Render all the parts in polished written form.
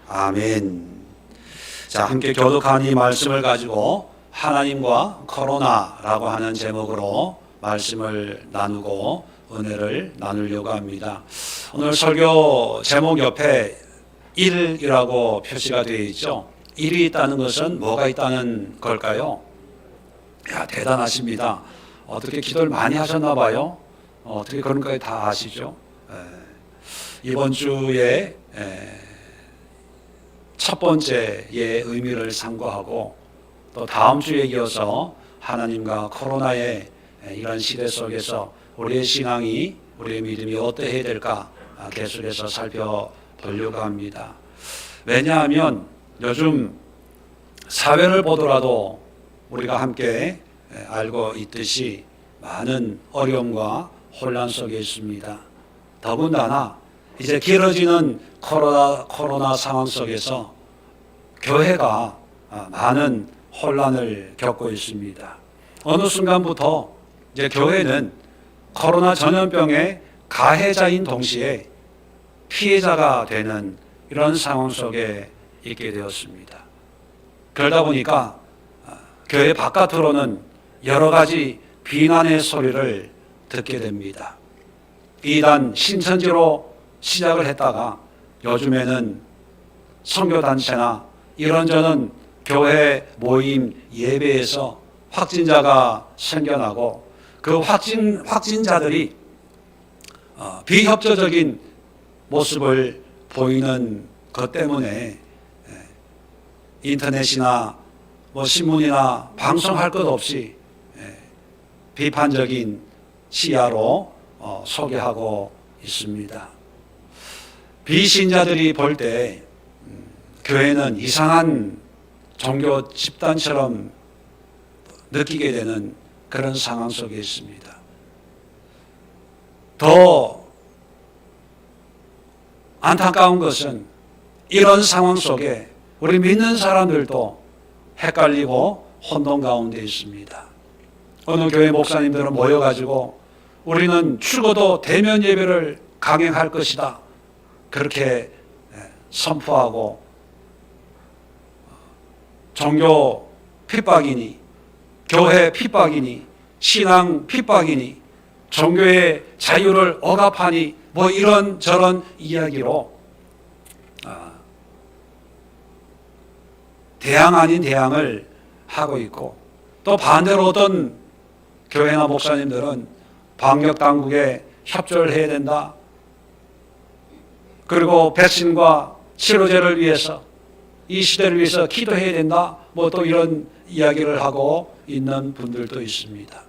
아멘. 자, 함께 교독한 이 말씀을 가지고 하나님과 코로나라고 하는 제목으로 말씀을 나누고 은혜를 나누려고 합니다. 오늘 설교 제목 옆에 1이라고 표시가 되어 있죠. 1이 있다는 것은 뭐가 있다는 걸까요? 야, 대단하십니다. 어떻게 기도를 많이 하셨나 봐요. 어떻게 그런 것까지 다 아시죠? 이번 주에 첫 번째의 의미를 상고하고 또 다음 주에 이어서 하나님과 코로나의 이런 시대 속에서 우리의 신앙이, 우리의 믿음이 어떠해야 될까 계속해서 살펴보려고 합니다. 왜냐하면 요즘 사회를 보더라도 우리가 함께 알고 있듯이 많은 어려움과 혼란 속에 있습니다. 더군다나 이제 길어지는 코로나 상황 속에서 교회가 많은 혼란을 겪고 있습니다. 어느 순간부터 이제 교회는 코로나 전염병의 가해자인 동시에 피해자가 되는 이런 상황 속에 있게 되었습니다. 그러다 보니까 교회 바깥으로는 여러 가지 비난의 소리를 듣게 됩니다. 이단 신천지로 시작을 했다가 요즘에는 선교단체나 이런저런 교회 모임 예배에서 확진자가 생겨나고 그 확진자들이 비협조적인 모습을 보이는 것 때문에 인터넷이나 신문이나 방송할 것 없이 비판적인 시야로 소개하고 있습니다. 비신자들이 볼 때 교회는 이상한 종교 집단처럼 느끼게 되는 그런 상황 속에 있습니다. 더 안타까운 것은 이런 상황 속에 우리 믿는 사람들도 헷갈리고 혼돈 가운데 있습니다. 어느 교회 목사님들은 모여가지고 우리는 죽어도 대면 예배를 강행할 것이다, 그렇게 선포하고 종교 핍박이니 교회 핍박이니 신앙 핍박이니 종교의 자유를 억압하니 이런 저런 이야기로 대항 아닌 대항을 하고 있고, 또 반대로 어떤 교회나 목사님들은 방역 당국에 협조를 해야 된다, 그리고 백신과 치료제를 위해서 이 시대를 위해서 기도해야 된다, 또 이런 이야기를 하고 있는 분들도 있습니다.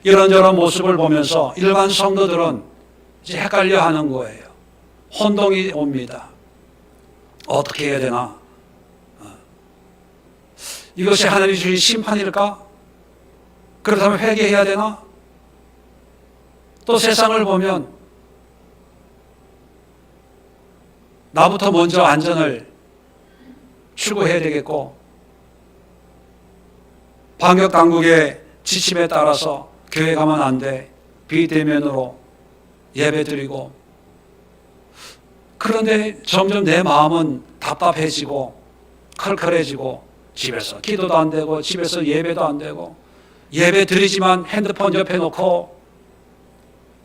이런저런 모습을 보면서 일반 성도들은 이제 헷갈려 하는 거예요. 혼동이 옵니다. 어떻게 해야 되나? 이것이 하나님이 주신 심판일까? 그렇다면 회개해야 되나? 또 세상을 보면 나부터 먼저 안전을 추구해야 되겠고, 방역 당국의 지침에 따라서 교회 가면 안 돼, 비대면으로 예배 드리고, 그런데 점점 내 마음은 답답해지고 컬컬해지고 집에서 기도도 안 되고 집에서 예배도 안 되고, 예배 드리지만 핸드폰 옆에 놓고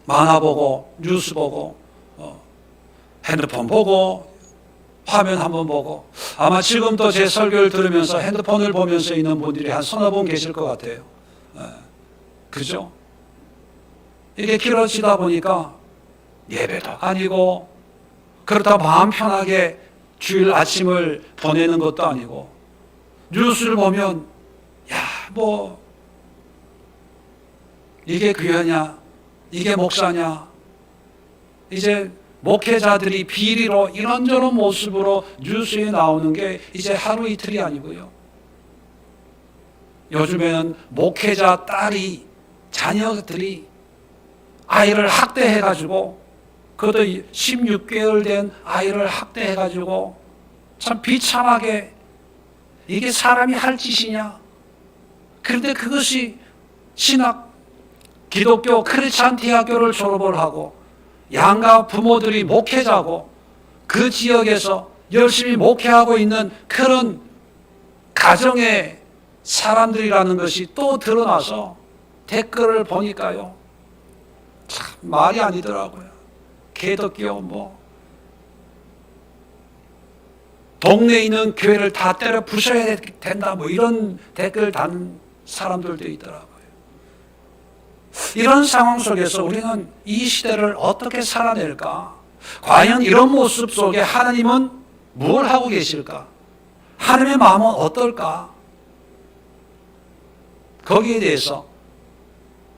만화 보고 뉴스 보고 핸드폰 보고 화면 한번 보고, 아마 지금도 제 설교를 들으면서 핸드폰을 보면서 있는 분들이 한 서너 분 계실 것 같아요. 그죠? 이게 길어지다 보니까 예배도 아니고, 그렇다고 마음 편하게 주일 아침을 보내는 것도 아니고, 뉴스를 보면 이게 교회냐, 이게 목사냐, 이제 목회자들이 비리로 이런저런 모습으로 뉴스에 나오는 게 이제 하루 이틀이 아니고요. 요즘에는 목회자 딸이, 자녀들이 아이를 학대해가지고, 그것도 16개월 된 아이를 학대해가지고 참 비참하게, 이게 사람이 할 짓이냐? 그런데 그것이 기독교 크리스찬 대학교를 졸업을 하고 양가 부모들이 목회자고 그 지역에서 열심히 목회하고 있는 그런 가정의 사람들이라는 것이 또 드러나서 댓글을 보니까요, 참 말이 아니더라고요. 개덕교 동네에 있는 교회를 다 때려 부셔야 된다 이런 댓글 단 사람들도 있더라고요. 이런 상황 속에서 우리는 이 시대를 어떻게 살아낼까? 과연 이런 모습 속에 하나님은 뭘 하고 계실까? 하나님의 마음은 어떨까? 거기에 대해서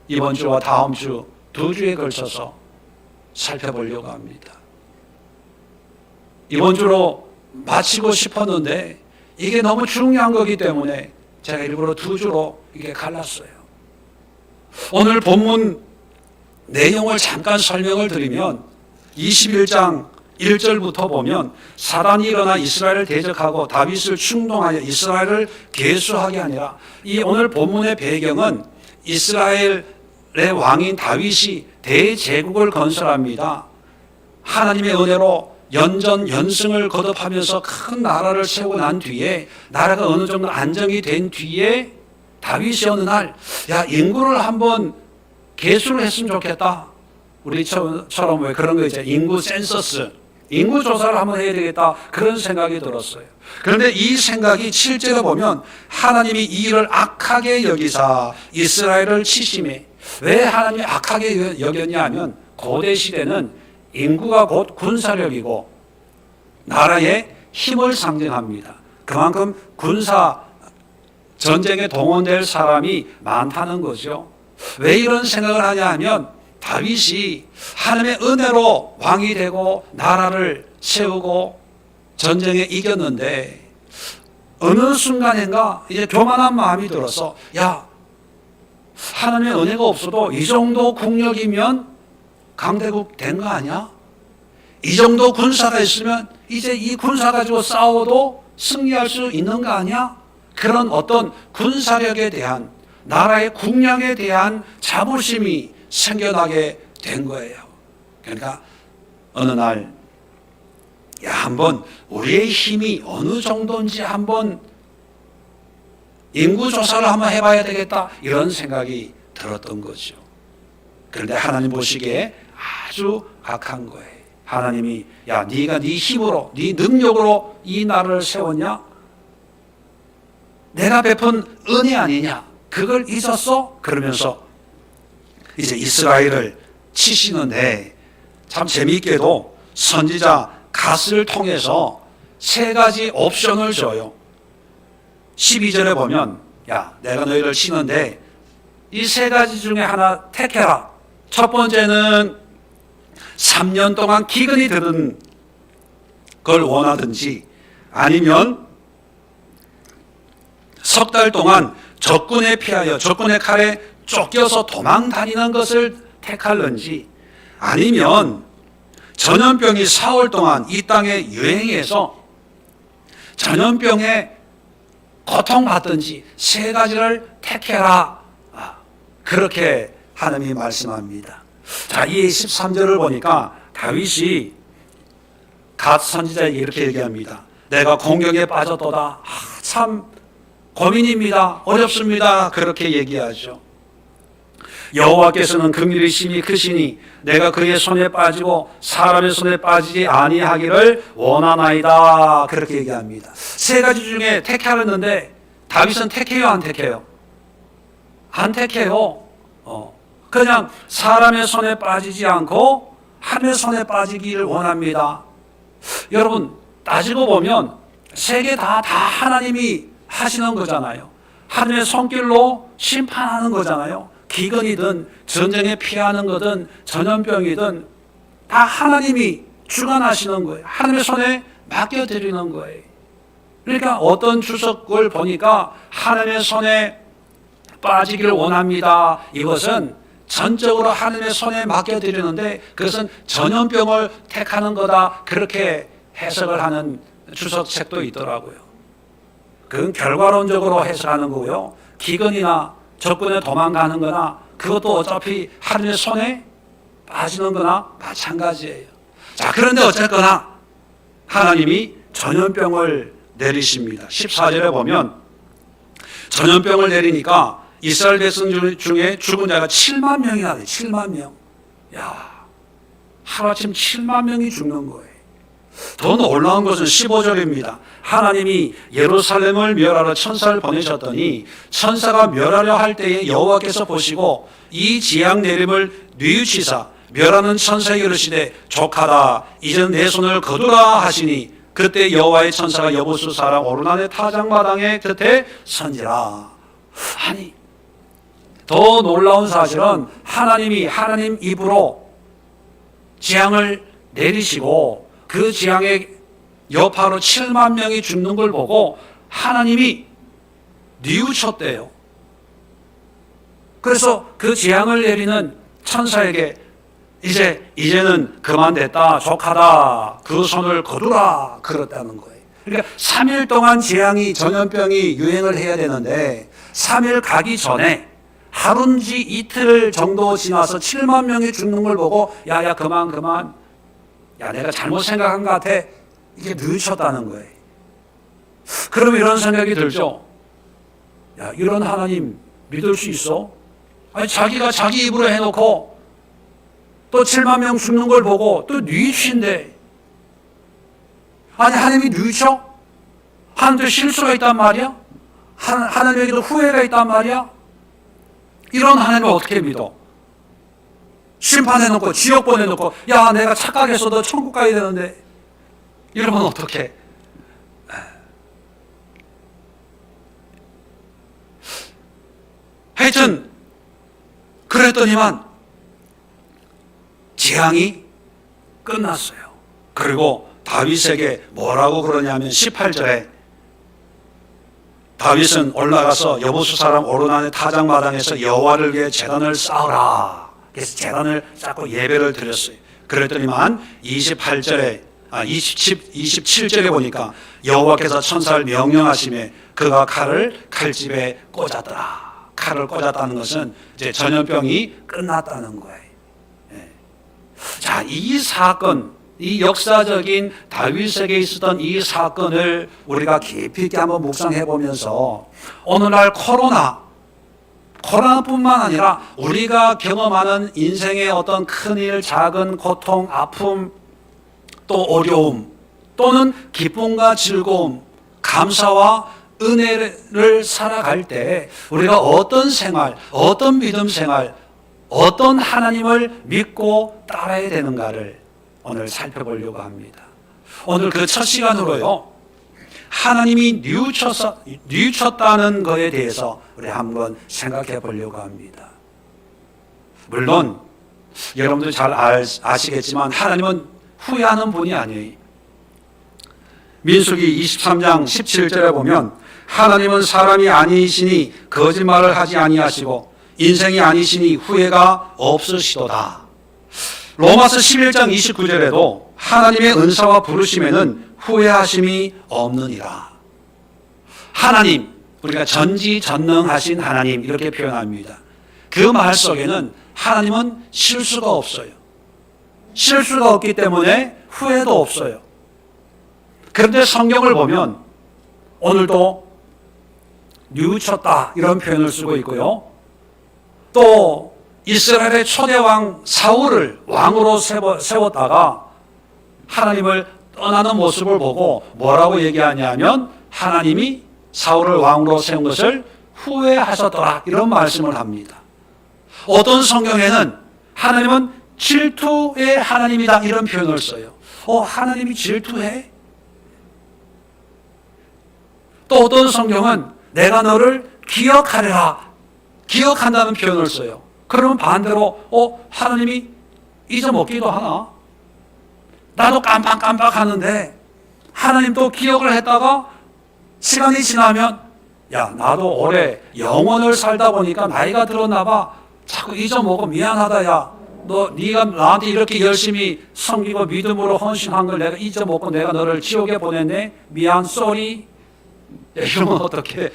이번 주와 다음 주 2주에 걸쳐서 살펴보려고 합니다. 이번 주로 마치고 싶었는데 이게 너무 중요한 거기 때문에 제가 일부러 2주로 이게 갈랐어요. 오늘 본문 내용을 잠깐 설명을 드리면 21장 1절부터 보면 사단이 일어나 이스라엘을 대적하고 다윗을 충동하여 이스라엘을 계수하게 하니라. 이 오늘 본문의 배경은 이스라엘의 왕인 다윗이 대제국을 건설합니다. 하나님의 은혜로 연전연승을 거듭하면서 큰 나라를 세우고 난 뒤에 나라가 어느 정도 안정이 된 뒤에 다윗이 어느 날 인구를 한번 계수를 했으면 좋겠다. 우리처럼 왜 그런 거 있잖아요. 인구 센서스, 인구 조사를 한번 해야 되겠다. 그런 생각이 들었어요. 그런데 이 생각이 실제로 보면 하나님이 이 일을 악하게 여기사 이스라엘을 치심해. 왜 하나님이 악하게 여겼냐 하면 고대 시대는 인구가 곧 군사력이고 나라의 힘을 상징합니다. 그만큼 군사 전쟁에 동원될 사람이 많다는 거죠. 왜 이런 생각을 하냐 하면 다윗이 하나님의 은혜로 왕이 되고 나라를 세우고 전쟁에 이겼는데 어느 순간인가 이제 교만한 마음이 들어서 하나님의 은혜가 없어도 이 정도 국력이면 강대국 된 거 아니야? 이 정도 군사가 있으면 이제 이 군사 가지고 싸워도 승리할 수 있는 거 아니야? 그런 어떤 군사력에 대한 나라의 국력에 대한 자부심이 생겨나게 된 거예요. 그러니까 어느 날 한번 우리의 힘이 어느 정도인지 한번 인구조사를 한번 해봐야 되겠다 이런 생각이 들었던 거죠. 그런데 하나님 보시기에 아주 악한 거예요. 하나님이 네가 네 힘으로 네 능력으로 이 나라를 세웠냐? 내가 베푼 은혜 아니냐? 그걸 잊었어? 그러면서 이제 이스라엘을 치시는데 참 재미있게도 선지자 갓을 통해서 3가지 옵션을 줘요. 12절에 보면 내가 너희를 치는데 이 3가지 중에 하나 택해라. 첫 번째는 3년 동안 기근이 드는 걸 원하든지 아니면 석 달 동안 적군에 피하여 적군의 칼에 쫓겨서 도망 다니는 것을 택할는지 아니면 전염병이 4월 동안 이 땅에 유행해서 전염병에 고통받든지 3가지를 택해라. 그렇게 하나님이 말씀합니다. 자, 이 13절을 보니까 다윗이 갓 선지자에게 이렇게 얘기합니다. 내가 공경에 빠졌도다. 참 고민입니다. 어렵습니다. 그렇게 얘기하죠. 여호와께서는 긍휼이 심히 크시니 내가 그의 손에 빠지고 사람의 손에 빠지지 아니하기를 원하나이다. 그렇게 얘기합니다. 3가지 중에 택하였는데 다윗은 택해요, 안 택해요? 안 택해요. 그냥 사람의 손에 빠지지 않고 하나님의 손에 빠지기를 원합니다. 여러분 따지고 보면 3개 다 하나님이 하시는 거잖아요. 하나님의 손길로 심판하는 거잖아요. 기근이든 전쟁에 피하는 거든 전염병이든 다 하나님이 주관하시는 거예요. 하나님의 손에 맡겨드리는 거예요. 그러니까 어떤 주석을 보니까 하나님의 손에 빠지기를 원합니다. 이것은 전적으로 하나님의 손에 맡겨드리는데 그것은 전염병을 택하는 거다. 그렇게 해석을 하는 주석책도 있더라고요. 그건 결과론적으로 해석하는 거고요. 기근이나 적군에 도망가는 거나 그것도 어차피 하나님의 손에 빠지는 거나 마찬가지예요. 자, 그런데 어쨌거나 하나님이 전염병을 내리십니다. 14절에 보면 전염병을 내리니까 이스라엘 백성 중에 죽은 자가 7만 명이나 돼요. 7만 명. 야, 하루아침 7만 명이 죽는 거예요. 더 놀라운 것은 15절입니다. 하나님이 예루살렘을 멸하러 천사를 보내셨더니 천사가 멸하려 할 때에 여호와께서 보시고 이 재앙 내림을 뉘우치사 멸하는 천사에게 이르시되 족하다 이제는 내 손을 거두라 하시니 그때 여호와의 천사가 여부수 사람 오르난의 타작마당의 곁에 선지라. 아니, 더 놀라운 사실은 하나님 입으로 재앙을 내리시고 그 재앙의 여파로 7만 명이 죽는 걸 보고 하나님이 뉘우쳤대요. 그래서 그 재앙을 내리는 천사에게 이제는 그만 됐다, 족하다, 그 손을 거두라 그랬다는 거예요. 그러니까 3일 동안 재앙이 전염병이 유행을 해야 되는데 3일 가기 전에 하루인지 이틀 정도 지나서 7만 명이 죽는 걸 보고 야야 그만 야 내가 잘못 생각한 것 같아 이게 늦췄다는 거예요. 그럼 이런 생각이 들죠. 야 이런 하나님 믿을 수 있어? 아니 자기가 자기 입으로 해놓고 또 7만 명 죽는 걸 보고 또 뉘우친대. 아니 하나님이 뉘우쳐? 하나님도 실수가 있단 말이야? 하나님에게도 후회가 있단 말이야? 이런 하나님을 어떻게 믿어? 심판해놓고 지옥 보내놓고 야 내가 착각했어 너 천국 가야 되는데 이러면 어떡해? 하여튼 그랬더니만 재앙이 끝났어요. 그리고 다윗에게 뭐라고 그러냐면 18절에 다윗은 올라가서 여부수 사람 오르난의 타작마당에서 여호와를 위해 제단을 쌓으라. 그래서 제단을 쌓고 예배를 드렸어요. 그랬더니만 27절에 보니까 여호와께서 천사를 명령하시매 그가 칼을 칼집에 꽂았더라. 칼을 꽂았다는 것은 이제 전염병이 끝났다는 거예요. 자, 이 사건, 이 역사적인 다윗에게 있었던 이 사건을 우리가 깊이 있게 한번 묵상해 보면서 오늘날 코로나뿐만 아니라 우리가 경험하는 인생의 어떤 큰일, 작은 고통, 아픔, 또 어려움, 또는 기쁨과 즐거움, 감사와 은혜를 살아갈 때 우리가 어떤 생활, 어떤 믿음 생활, 어떤 하나님을 믿고 따라야 되는가를 오늘 살펴보려고 합니다. 오늘 그 첫 시간으로요, 하나님이 뉘우쳤다는 것에 대해서 우리 한번 생각해 보려고 합니다. 물론 여러분들 잘 아시겠지만 하나님은 후회하는 분이 아니에요. 민수기 23장 17절에 보면 하나님은 사람이 아니시니 거짓말을 하지 아니하시고 인생이 아니시니 후회가 없으시도다. 로마서 11장 29절에도 하나님의 은사와 부르심에는 후회하심이 없느니라. 하나님, 우리가 전지전능하신 하나님 이렇게 표현합니다. 그 말 속에는 하나님은 실수가 없어요. 실수가 없기 때문에 후회도 없어요. 그런데 성경을 보면 오늘도 뉘우쳤다 이런 표현을 쓰고 있고요. 또 이스라엘의 초대왕 사울을 왕으로 세웠다가 하나님을 떠나는 모습을 보고 뭐라고 얘기하냐면 하나님이 사울을 왕으로 세운 것을 후회하셨더라 이런 말씀을 합니다. 어떤 성경에는 하나님은 질투의 하나님이다 이런 표현을 써요. 하나님이 질투해? 또 어떤 성경은 내가 너를 기억한다는 표현을 써요. 그러면 반대로 하나님이 잊어먹기도 하나? 나도 깜빡깜빡 하는데 하나님도 기억을 했다가 시간이 지나면 야 나도 오래 영원을 살다 보니까 나이가 들었나 봐. 자꾸 잊어먹어 미안하다. 야 네가 나한테 이렇게 열심히 섬기고 믿음으로 헌신한 걸 내가 잊어먹고 내가 너를 지옥에 보냈네. 미안 쏘리. 이러면 어떻게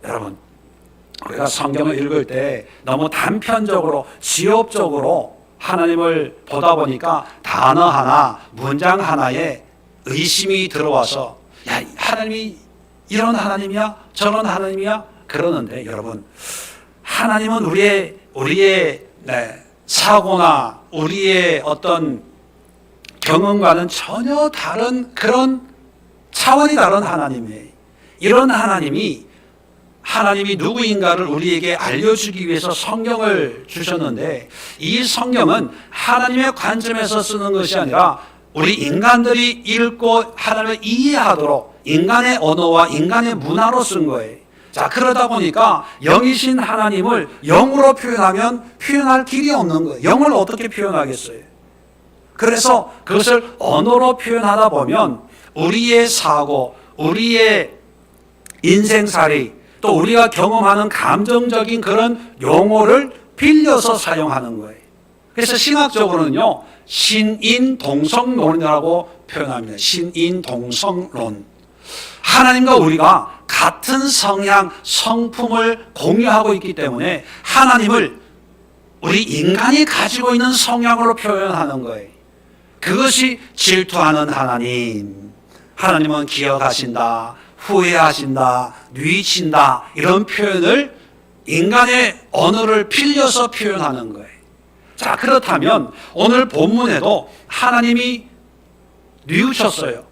여러분 우리가 성경을 읽을 때 너무 단편적으로 지엽적으로 하나님을 보다 보니까 단어 하나, 문장 하나에 의심이 들어와서 야, 하나님이 이런 하나님이야? 저런 하나님이야? 그러는데 여러분, 하나님은 우리의 사고나 우리의 어떤 경험과는 전혀 다른 그런 차원이 다른 하나님이에요. 이런 하나님이 누구인가를 우리에게 알려주기 위해서 성경을 주셨는데, 이 성경은 하나님의 관점에서 쓰는 것이 아니라 우리 인간들이 읽고 하나님을 이해하도록 인간의 언어와 인간의 문화로 쓴 거예요. 자, 그러다 보니까 영이신 하나님을 영으로 표현하면 표현할 길이 없는 거예요. 영을 어떻게 표현하겠어요? 그래서 그것을 언어로 표현하다 보면 우리의 사고, 우리의 인생살이, 또 우리가 경험하는 감정적인 그런 용어를 빌려서 사용하는 거예요. 그래서 신학적으로는요, 신인동성론이라고 표현합니다. 신인동성론. 하나님과 우리가 같은 성향, 성품을 공유하고 있기 때문에 하나님을 우리 인간이 가지고 있는 성향으로 표현하는 거예요. 그것이 질투하는 하나님. 하나님은 기억하신다, 후회하신다, 뉘친다, 이런 표현을 인간의 언어를 빌려서 표현하는 거예요. 자, 그렇다면 오늘 본문에도 하나님이 뉘우쳤어요.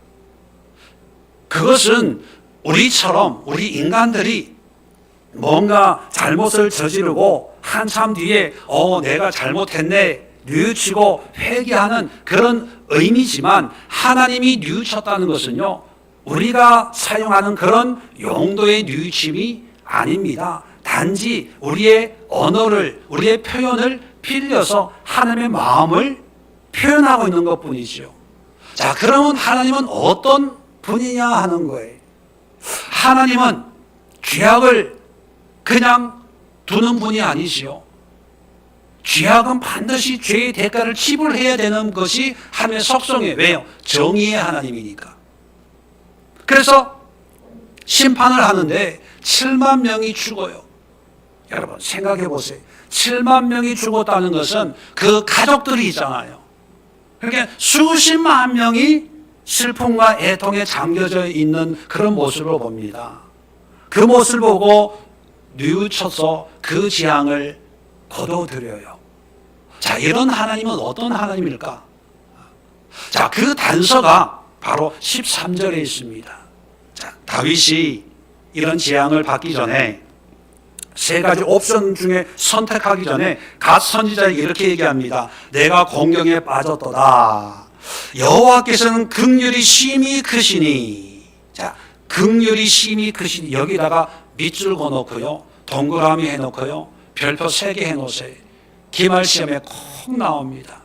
그것은 우리처럼 우리 인간들이 뭔가 잘못을 저지르고 한참 뒤에 내가 잘못했네 뉘우치고 회개하는 그런 의미지만, 하나님이 뉘우쳤다는 것은요, 우리가 사용하는 그런 용도의 뉘우침이 아닙니다. 단지 우리의 언어를, 우리의 표현을 빌려서 하나님의 마음을 표현하고 있는 것뿐이죠. 자, 그러면 하나님은 어떤 분이냐 하는 거예요. 하나님은 죄악을 그냥 두는 분이 아니지요. 죄악은 반드시 죄의 대가를 지불해야 되는 것이 하나님의 속성이에요. 왜요? 정의의 하나님이니까. 그래서 심판을 하는데 7만 명이 죽어요. 여러분 생각해 보세요. 7만 명이 죽었다는 것은 그 가족들이 있잖아요. 그러니까 수십만 명이 슬픔과 애통에 잠겨져 있는 그런 모습을 봅니다. 그 모습을 보고 뉘우쳐서 그 재앙을 거둬들여요. 자, 이런 하나님은 어떤 하나님일까? 자, 그 단서가 바로 13절에 있습니다. 자, 다윗이 이런 재앙을 받기 전에 세 가지 옵션 중에 선택하기 전에 갓 선지자에게 이렇게 얘기합니다. 내가 공경에 빠졌도다. 여호와께서는 긍휼이 심히 크시니. 자, 긍휼이 심히 크시니, 여기다가 밑줄 그어놓고요, 동그라미 해놓고요, 별표 3개 해놓으세요. 기말 시험에 콕 나옵니다.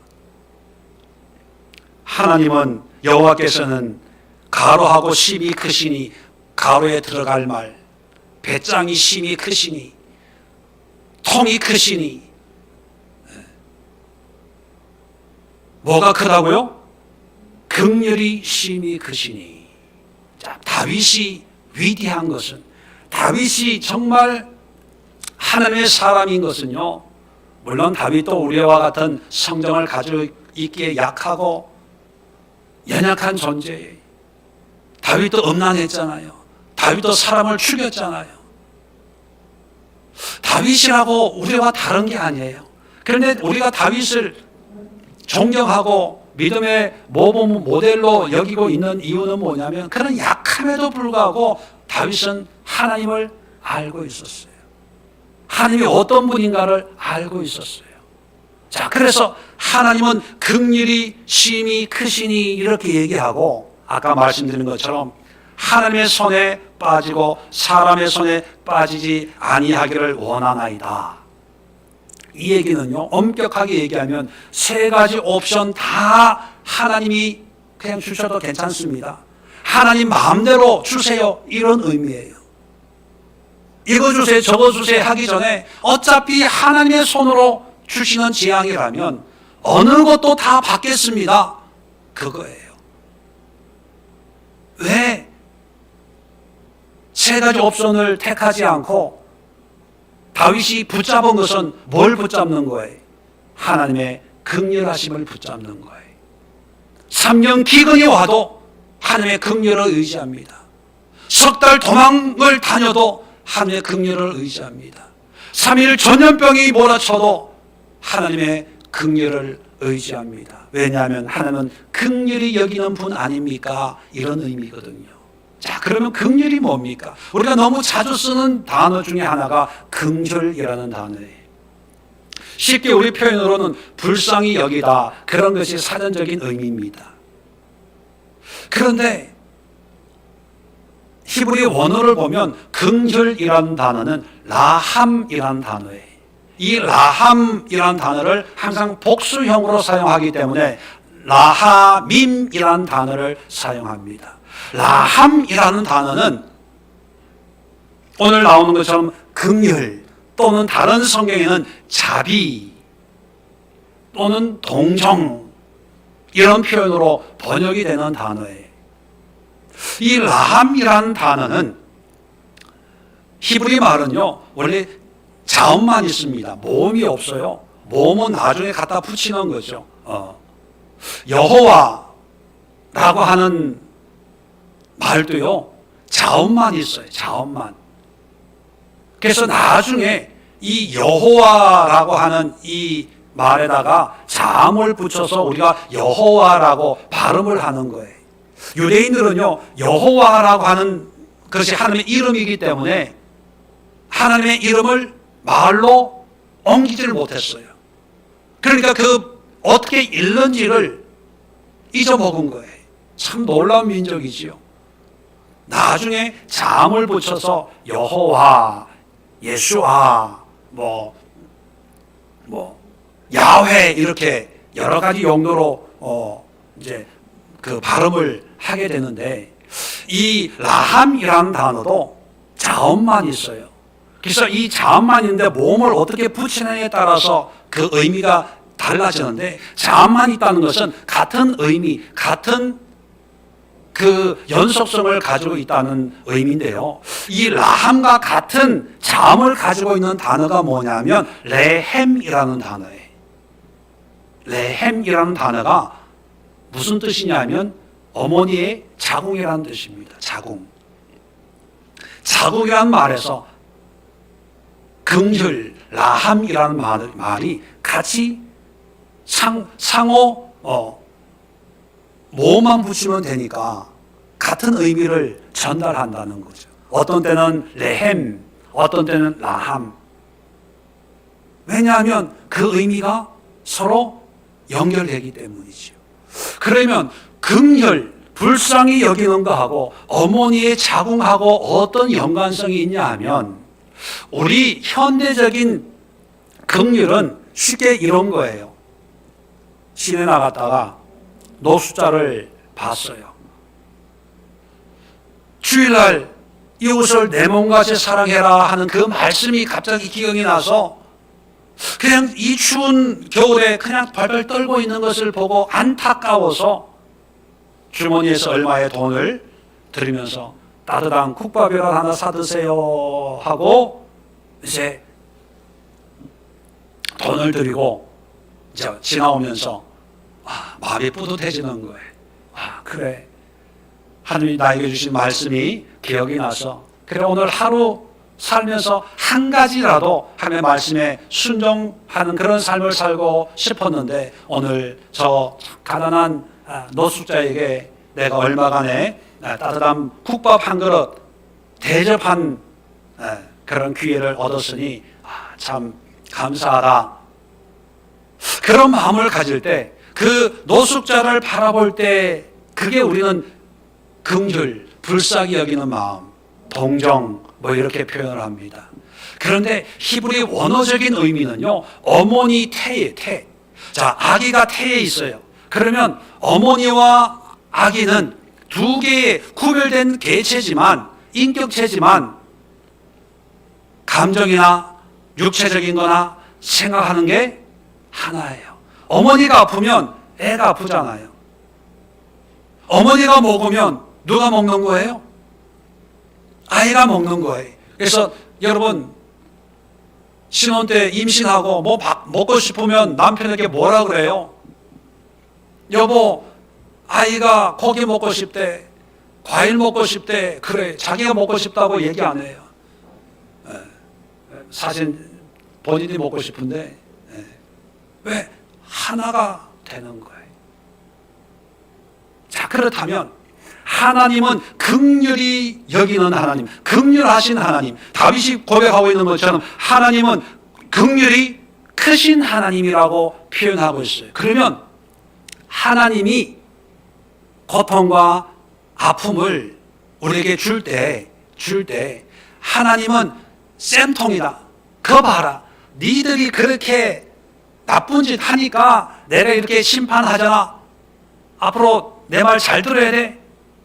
하나님은, 여호와께서는 가로하고 심히 크시니, 가로에 들어갈 말, 배짱이 심히 크시니, 통이 크시니. 뭐가 크다고요? 긍휼이 심히 크시니. 자, 다윗이 위대한 것은, 다윗이 정말 하나님의 사람인 것은요, 물론 다윗도 우리와 같은 성정을 가지고 있기에 약하고 연약한 존재예요. 다윗도 음란했잖아요. 다윗도 사람을 죽였잖아요. 다윗이라고 우리와 다른 게 아니에요. 그런데 우리가 다윗을 존경하고 믿음의 모범 모델로 여기고 있는 이유는 뭐냐면, 그런 약함에도 불구하고 다윗은 하나님을 알고 있었어요. 하나님이 어떤 분인가를 알고 있었어요. 자, 그래서 하나님은 긍휼이 심히 크시니 이렇게 얘기하고, 아까 말씀드린 것처럼 하나님의 손에 빠지고 사람의 손에 빠지지 아니하기를 원하나이다. 이 얘기는요, 엄격하게 얘기하면 세 가지 옵션 다 하나님이 그냥 주셔도 괜찮습니다. 하나님 마음대로 주세요, 이런 의미예요. 이거 주세요, 저거 주세요 하기 전에 어차피 하나님의 손으로 주시는 재앙이라면 어느 것도 다 받겠습니다, 그거예요. 왜 세 가지 옵션을 택하지 않고 다윗이 붙잡은 것은 뭘 붙잡는 거예요? 하나님의 긍휼하심을 붙잡는 거예요. 3년 기근이 와도 하나님의 긍휼을 의지합니다. 석 달 도망을 다녀도 하나님의 긍휼을 의지합니다. 3일 전염병이 몰아쳐도 하나님의 긍휼을 의지합니다. 왜냐하면 하나님은 긍휼히 여기는 분 아닙니까? 이런 의미거든요. 자, 그러면 긍휼이 뭡니까? 우리가 너무 자주 쓰는 단어 중에 하나가 긍휼이라는 단어예요. 쉽게 우리 표현으로는 불쌍히 여기다, 그런 것이 사전적인 의미입니다. 그런데 히브리 원어를 보면 긍휼이라는 단어는 라함이라는 단어예요. 이 라함이라는 단어를 항상 복수형으로 사용하기 때문에 라하밈이라는 단어를 사용합니다. 라함이라는 단어는 오늘 나오는 것처럼 긍휼 또는 다른 성경에는 자비 또는 동정 이런 표현으로 번역이 되는 단어예요. 이 라함이라는 단어는 히브리 말은요 원래 자음만 있습니다. 모음이 없어요. 모음은 나중에 갖다 붙이는 거죠. 여호와라고 하는 말도요 자음만 있어요. 자음만. 그래서 나중에 이 여호와라고 하는 이 말에다가 자음을 붙여서 우리가 여호와라고 발음을 하는 거예요. 유대인들은요 여호와라고 하는 것이 하나님의 이름이기 때문에 하나님의 이름을 말로 옮기지를 못했어요. 그러니까 그 어떻게 읽는지를 잊어먹은 거예요. 참 놀라운 민족이지요. 나중에 자음을 붙여서 여호와, 예수아, 야훼 이렇게 여러 가지 용도로 이제 그 발음을 하게 되는데 이 라함이라는 단어도 자음만 있어요. 그래서 이 자음만 있는데 모음을 어떻게 붙이느냐에 따라서 그 의미가 달라지는데 자음만 있다는 것은 같은 의미, 같은 그 연속성을 가지고 있다는 의미인데요. 이 라함과 같은 자음을 가지고 있는 단어가 뭐냐면 레헴이라는 단어예요. 레헴이라는 단어가 무슨 뜻이냐면 어머니의 자궁이라는 뜻입니다. 자궁. 자궁이라는 말에서 긍휼, 라함이라는 말이 같이 상호 모음만 붙이면 되니까 같은 의미를 전달한다는 거죠. 어떤 때는 레헴, 어떤 때는 라함. 왜냐하면 그 의미가 서로 연결되기 때문이죠. 그러면 긍휼, 불쌍히 여기는 거하고 어머니의 자궁하고 어떤 연관성이 있냐 하면 우리 현대적인 긍휼은 쉽게 이런 거예요. 시내 나갔다가 노숙자를 봤어요. 주일날 이웃을 내 몸같이 사랑해라 하는 그 말씀이 갑자기 기억이 나서 그냥 이 추운 겨울에 그냥 발발 떨고 있는 것을 보고 안타까워서 주머니에서 얼마의 돈을 드리면서 따뜻한 국밥이라도 하나 사드세요 하고 이제 돈을 드리고 이제 지나오면서 마음이 뿌듯해지는 거예요. 그래. 하나님이 나에게 주신 말씀이 기억이 나서 그래 오늘 하루 살면서 한 가지라도 하나님의 말씀에 순종하는 그런 삶을 살고 싶었는데 오늘 저 가난한 노숙자에게 내가 얼마간의 따뜻한 국밥 한 그릇 대접한 그런 기회를 얻었으니 참 감사하다. 그런 마음을 가질 때 그 노숙자를 바라볼 때 그게 우리는 긍휼, 불쌍히 여기는 마음, 동정 이렇게 표현을 합니다. 그런데 히브리 원어적인 의미는요. 어머니 태에 태. 자, 아기가 태에 있어요. 그러면 어머니와 아기는 두 개의 구별된 개체지만 인격체지만 감정이나 육체적인 거나 생각하는 게 하나예요. 어머니가 아프면 애가 아프잖아요. 어머니가 먹으면 누가 먹는 거예요? 아이가 먹는 거예요. 그래서 여러분 신혼 때 임신하고 뭐 먹고 싶으면 남편에게 뭐라 그래요? 여보, 아이가 고기 먹고 싶대, 과일 먹고 싶대. 그래, 자기가 먹고 싶다고 얘기 안 해요. 사실 본인이 먹고 싶은데 왜 하나가 되는 거예요? 자, 그렇다면 하나님은 긍휼히 여기는 하나님, 긍휼하신 하나님, 다윗이 고백하고 있는 것처럼 하나님은 긍휼이 크신 하나님이라고 표현하고 있어요. 그러면 하나님이 고통과 아픔을 우리에게 줄 때 하나님은 쌤통이다. 거 봐라. 니들이 그렇게 나쁜 짓 하니까 내가 이렇게 심판하잖아. 앞으로 내 말 잘 들어야 돼.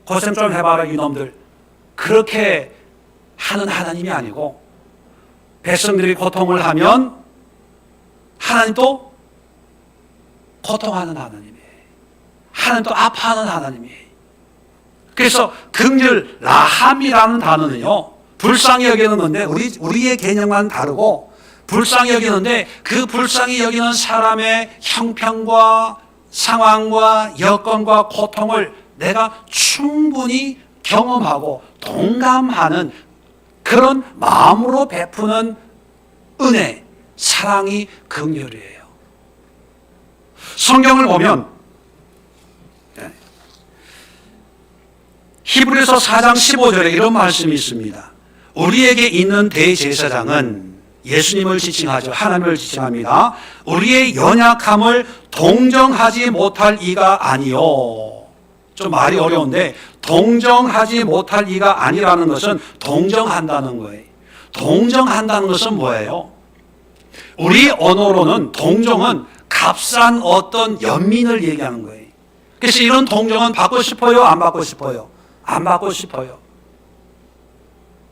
고생 좀 해봐라 이놈들. 그렇게 하는 하나님이 아니고 백성들이 고통을 하면 하나님도 고통하는 하나님이에요. 하나님도 아파하는 하나님이에요. 그래서 긍휼 라함이라는 단어는요, 불쌍히 여기는 건데 우리의 개념과는 다르고, 불쌍히 여기는데 그 불쌍히 여기는 사람의 형편과 상황과 여건과 고통을 내가 충분히 경험하고 동감하는 그런 마음으로 베푸는 은혜, 사랑이 긍휼이에요. 성경을 보면 히브리서 4장 15절에 이런 말씀이 있습니다. 우리에게 있는 대제사장은 예수님을 지칭하죠. 하나님을 지칭합니다. 우리의 연약함을 동정하지 못할 이가 아니요. 좀 말이 어려운데 동정하지 못할 이가 아니라는 것은 동정한다는 거예요. 동정한다는 것은 뭐예요? 우리 언어로는 동정은 값싼 어떤 연민을 얘기하는 거예요. 그래서 이런 동정은 받고 싶어요? 안 받고 싶어요? 안 받고 싶어요.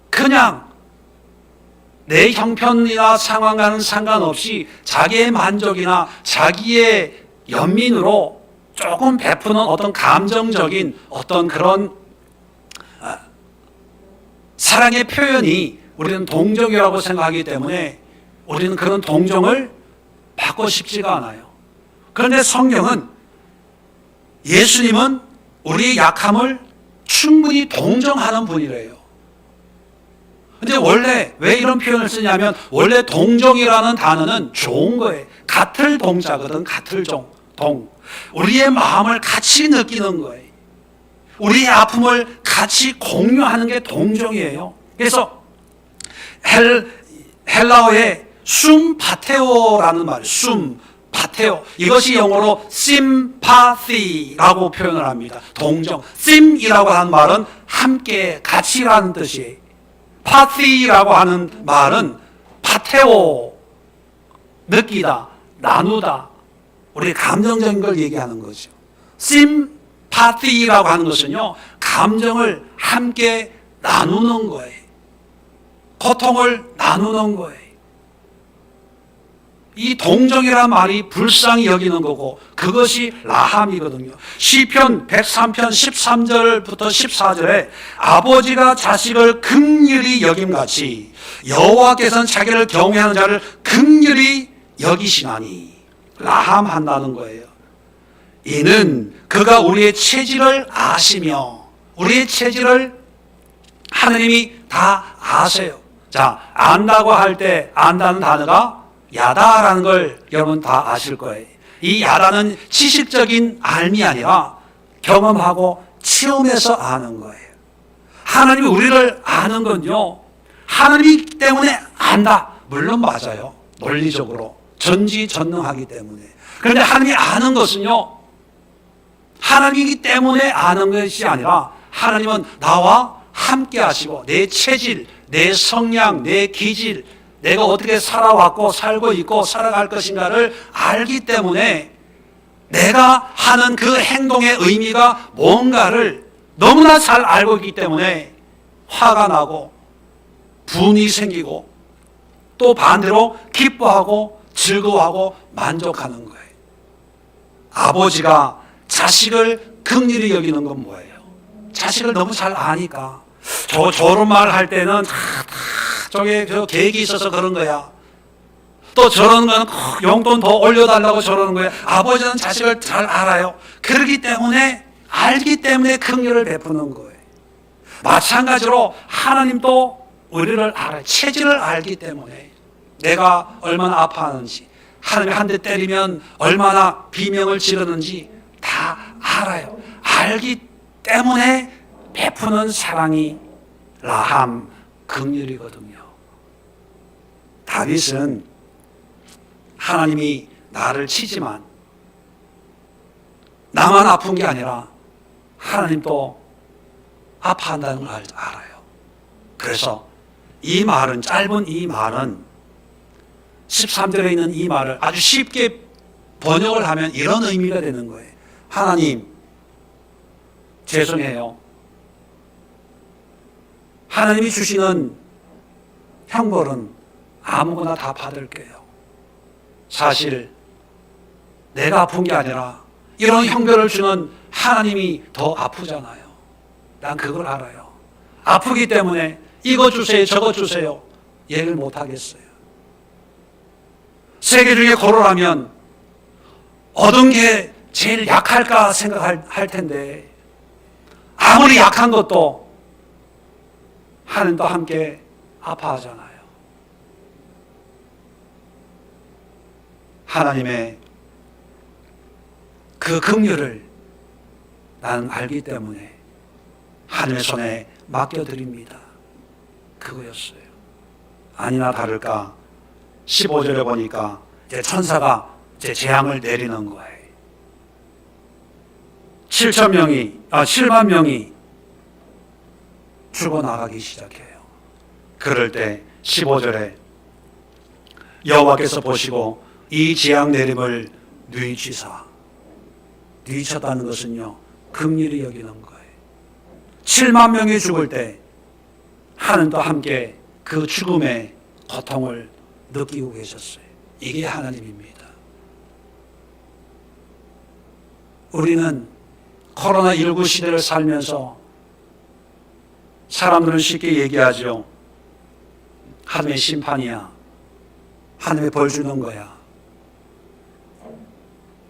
그냥 내 형편이나 상황과는 상관없이 자기의 만족이나 자기의 연민으로 조금 베푸는 어떤 감정적인 어떤 그런 사랑의 표현이 우리는 동정이라고 생각하기 때문에 우리는 그런 동정을 받고 싶지가 않아요. 그런데 성경은 예수님은 우리의 약함을 충분히 동정하는 분이래요. 근데 원래 왜 이런 표현을 쓰냐면 원래 동정이라는 단어는 좋은 거예요. 같을 동자거든. 같을 동. 우리의 마음을 같이 느끼는 거예요. 우리의 아픔을 같이 공유하는 게 동정이에요. 그래서 헬라어의 숨파테오라는 말, 파테오. 이것이 영어로 sympathy라고 표현을 합니다. 동정. sym이라고 하는 말은 함께, 같이라는 뜻이에요. pathy라고 하는 말은 파테오, 느끼다, 나누다. 우리 감정적인 걸 얘기하는 거죠. sympathy라고 하는 것은요, 감정을 함께 나누는 거예요. 고통을 나누는 거예요. 이 동정이란 말이 불쌍히 여기는 거고 그것이 라함이거든요. 시편 103편 13절부터 14절에 아버지가 자식을 긍휼히 여김같이 여호와께서는 자기를 경외하는 자를 긍휼히 여기시나니, 라함한다는 거예요. 이는 그가 우리의 체질을 아시며, 우리의 체질을 하느님이 다 아세요. 자, 안다고 할 때 안다는 단어가 야다라는 걸 여러분 다 아실 거예요. 이 야다는 지식적인 알미 아니라 경험하고 체험해서 아는 거예요. 하나님이 우리를 아는 건요, 하나님이기 때문에 안다. 물론 맞아요. 논리적으로 전지전능하기 때문에. 그런데 하나님이 아는 것은요, 하나님이기 때문에 아는 것이 아니라 하나님은 나와 함께 하시고 내 체질, 내 성향, 내 기질, 내가 어떻게 살아왔고 살고 있고 살아갈 것인가를 알기 때문에 내가 하는 그 행동의 의미가 뭔가를 너무나 잘 알고 있기 때문에 화가 나고 분이 생기고 또 반대로 기뻐하고 즐거워하고 만족하는 거예요. 아버지가 자식을 긍휼히 여기는 건 뭐예요? 자식을 너무 잘 아니까. 저런 말 할 때는 저게 계획이 있어서 그런 거야. 또 저러는 건 용돈 더 올려달라고 저러는 거예요. 아버지는 자식을 잘 알아요. 그렇기 때문에 알기 때문에 긍휼을 베푸는 거예요. 마찬가지로 하나님도 우리를 알아요. 체질을 알기 때문에 내가 얼마나 아파하는지, 하나님이 한 대 때리면 얼마나 비명을 지르는지 다 알아요. 알기 때문에 베푸는 사랑이 라함 긍휼이거든요. 다윗은 하나님이 나를 치지만 나만 아픈 게 아니라 하나님도 아파한다는 걸 알아요. 그래서 이 말은, 짧은 이 말은 13절에 있는 이 말을 아주 쉽게 번역을 하면 이런 의미가 되는 거예요. 하나님, 죄송해요. 하나님이 주시는 형벌은 아무거나 다 받을게요. 사실 내가 아픈 게 아니라 이런 형벌을 주는 하나님이 더 아프잖아요. 난 그걸 알아요. 아프기 때문에 이거 주세요, 저거 주세요 얘기를 못 하겠어요. 세계 중에 고르라면 어떤 게 제일 약할까 생각할 텐데 아무리 약한 것도 하나님도 함께 아파하잖아요. 하나님의 그 긍휼을 나는 알기 때문에 하나님의 손에 맡겨드립니다. 그거였어요. 아니나 다를까 15절에 보니까 이제 천사가 이제 재앙을 내리는 거예요. 7만 명이 죽어나가기 시작해요. 그럴 때 15절에 여호와께서 보시고 이 재앙 내림을 뉘치사, 뉘쳤다는 것은요 긍휼히 여기는 거예요. 7만 명이 죽을 때 하나님도 함께 그 죽음의 고통을 느끼고 계셨어요. 이게 하나님입니다. 우리는 코로나19 시대를 살면서 사람들은 쉽게 얘기하죠. 하나님의 심판이야. 하나님의 벌 주는 거야.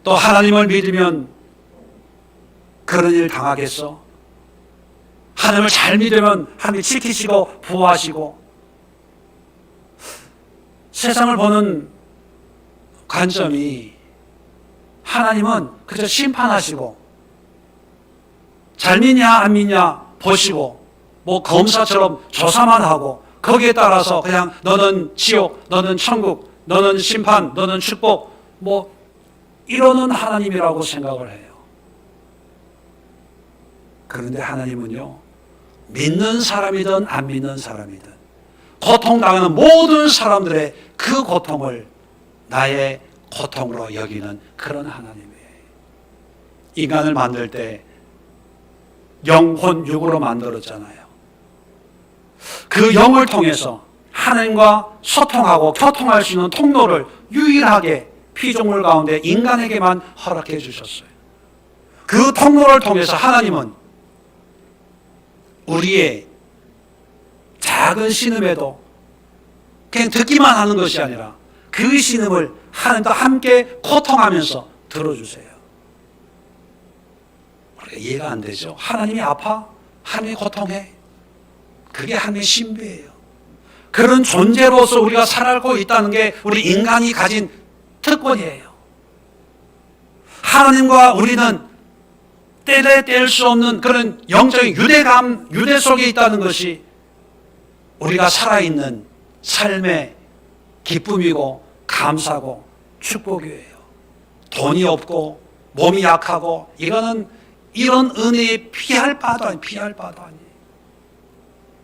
또 하나님을 믿으면 그런 일 당하겠어? 하나님을 잘 믿으면 하나님이 지키시고 보호하시고, 세상을 보는 관점이 하나님은 그저 심판하시고 잘 믿냐 안 믿냐 보시고 뭐 검사처럼 조사만 하고 거기에 따라서 그냥 너는 지옥, 너는 천국, 너는 심판, 너는 축복 뭐 이러는 하나님이라고 생각을 해요. 그런데 하나님은요, 믿는 사람이든 안 믿는 사람이든 고통당하는 모든 사람들의 그 고통을 나의 고통으로 여기는 그런 하나님이에요. 인간을 만들 때 영혼 육으로 만들었잖아요. 그 영을 통해서 하나님과 소통하고 교통할 수 있는 통로를 유일하게 피조물 가운데 인간에게만 허락해 주셨어요. 그 통로를 통해서 하나님은 우리의 작은 신음에도 그냥 듣기만 하는 것이 아니라 그 신음을 하나님과 함께 고통하면서 들어주세요. 우리가 이해가 안 되죠? 하나님이 아파? 하나님이 고통해? 그게 하나님의 신비예요. 그런 존재로서 우리가 살아가고 있다는 게 우리 인간이 가진 특권이에요. 하나님과 우리는 뗄 수 없는 그런 영적인 유대 속에 있다는 것이 우리가 살아있는 삶의 기쁨이고 감사고 축복이에요. 돈이 없고 몸이 약하고 이거는 이런 은혜에 피할 바도 아니에요.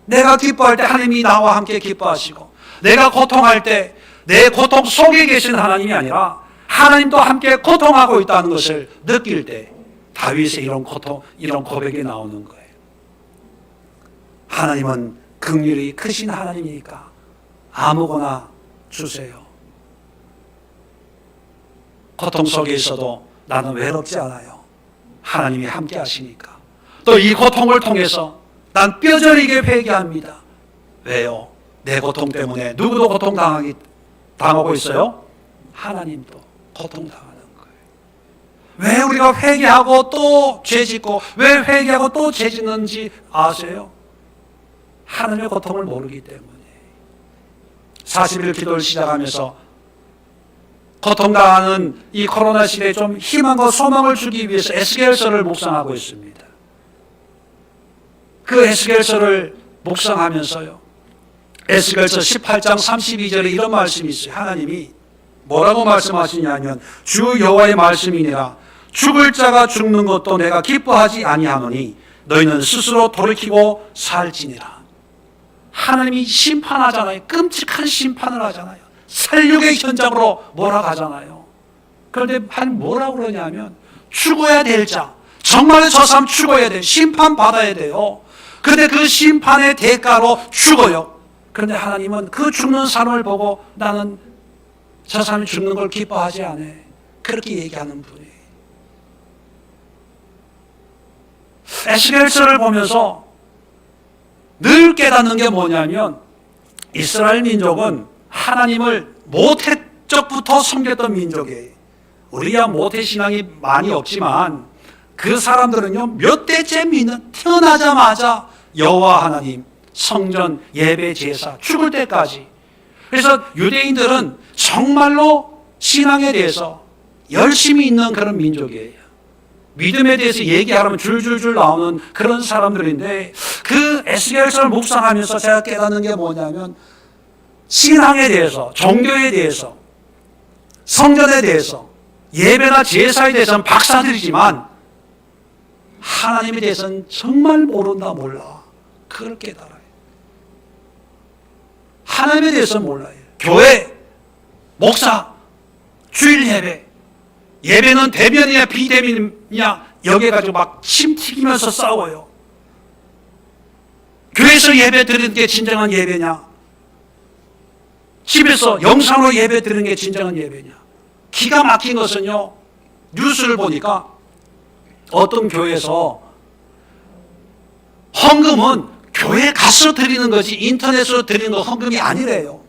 내가 기뻐할 때 하나님이 나와 함께 기뻐하시고, 내가 고통할 때 내 고통 속에 계신 하나님이 아니라 하나님도 함께 고통하고 있다는 것을 느낄 때 다윗의 이런 고백이 나오는 거예요. 하나님은 긍휼이 크신 하나님이니까 아무거나 주세요. 고통 속에 있어도 나는 외롭지 않아요. 하나님이 함께 하시니까. 또 이 고통을 통해서 난 뼈저리게 회개합니다. 왜요? 내 고통 때문에 누구도 고통당하기 당하고 있어요? 하나님도 고통당하는 거예요. 왜 우리가 회개하고 또 죄짓고 왜 회개하고 또 죄짓는지 아세요? 하나님의 고통을 모르기 때문에. 40일 기도를 시작하면서 고통당하는 이 코로나 시대에 좀 희망과 소망을 주기 위해서 에스겔서를 묵상하고 있습니다. 그 에스겔서를 묵상하면서요, 에스겔서 18장 32절에 이런 말씀이 있어요. 하나님이 뭐라고 말씀하시냐면 주 여호와의 말씀이니라. 죽을 자가 죽는 것도 내가 기뻐하지 아니하노니 너희는 스스로 돌이키고 살지니라. 하나님이 심판하잖아요. 끔찍한 심판을 하잖아요. 살육의 현장으로 몰아가잖아요. 그런데 뭐라고 그러냐면 죽어야 될 자, 정말 저 사람 죽어야 돼요. 심판받아야 돼요. 그런데 그 심판의 대가로 죽어요. 그런데 하나님은 그 죽는 사람을 보고 나는 저 사람이 죽는 걸 기뻐하지 않아. 그렇게 얘기하는 분이에요. 에스겔서를 보면서 늘 깨닫는 게 뭐냐면 이스라엘 민족은 하나님을 모태 적부터 섬겼던 민족이에요. 우리야 모태 신앙이 많이 없지만 그 사람들은요 몇 대째 믿는, 태어나자마자 여호와 하나님, 성전, 예배, 제사, 죽을 때까지. 그래서 유대인들은 정말로 신앙에 대해서 열심히 있는 그런 민족이에요. 믿음에 대해서 얘기하려면 줄줄줄 나오는 그런 사람들인데, 그 에스겔서를 묵상하면서 제가 깨닫는 게 뭐냐면 신앙에 대해서, 종교에 대해서, 성전에 대해서, 예배나 제사에 대해서는 박사들이지만 하나님에 대해서는 정말 모른다, 몰라. 그걸 깨달아요. 하나님에 대해서는 몰라요. 교회, 목사, 주일 예배, 예배는 대면이냐 비대면이냐 여기에 가지고 막 침 튀기면서 싸워요. 교회에서 예배 드리는 게 진정한 예배냐, 집에서 영상으로 예배 드리는 게 진정한 예배냐. 기가 막힌 것은요, 뉴스를 보니까 어떤 교회에서 헌금은 교회에 가서 드리는 거지 인터넷으로 드리는 거 헌금이 아니래요.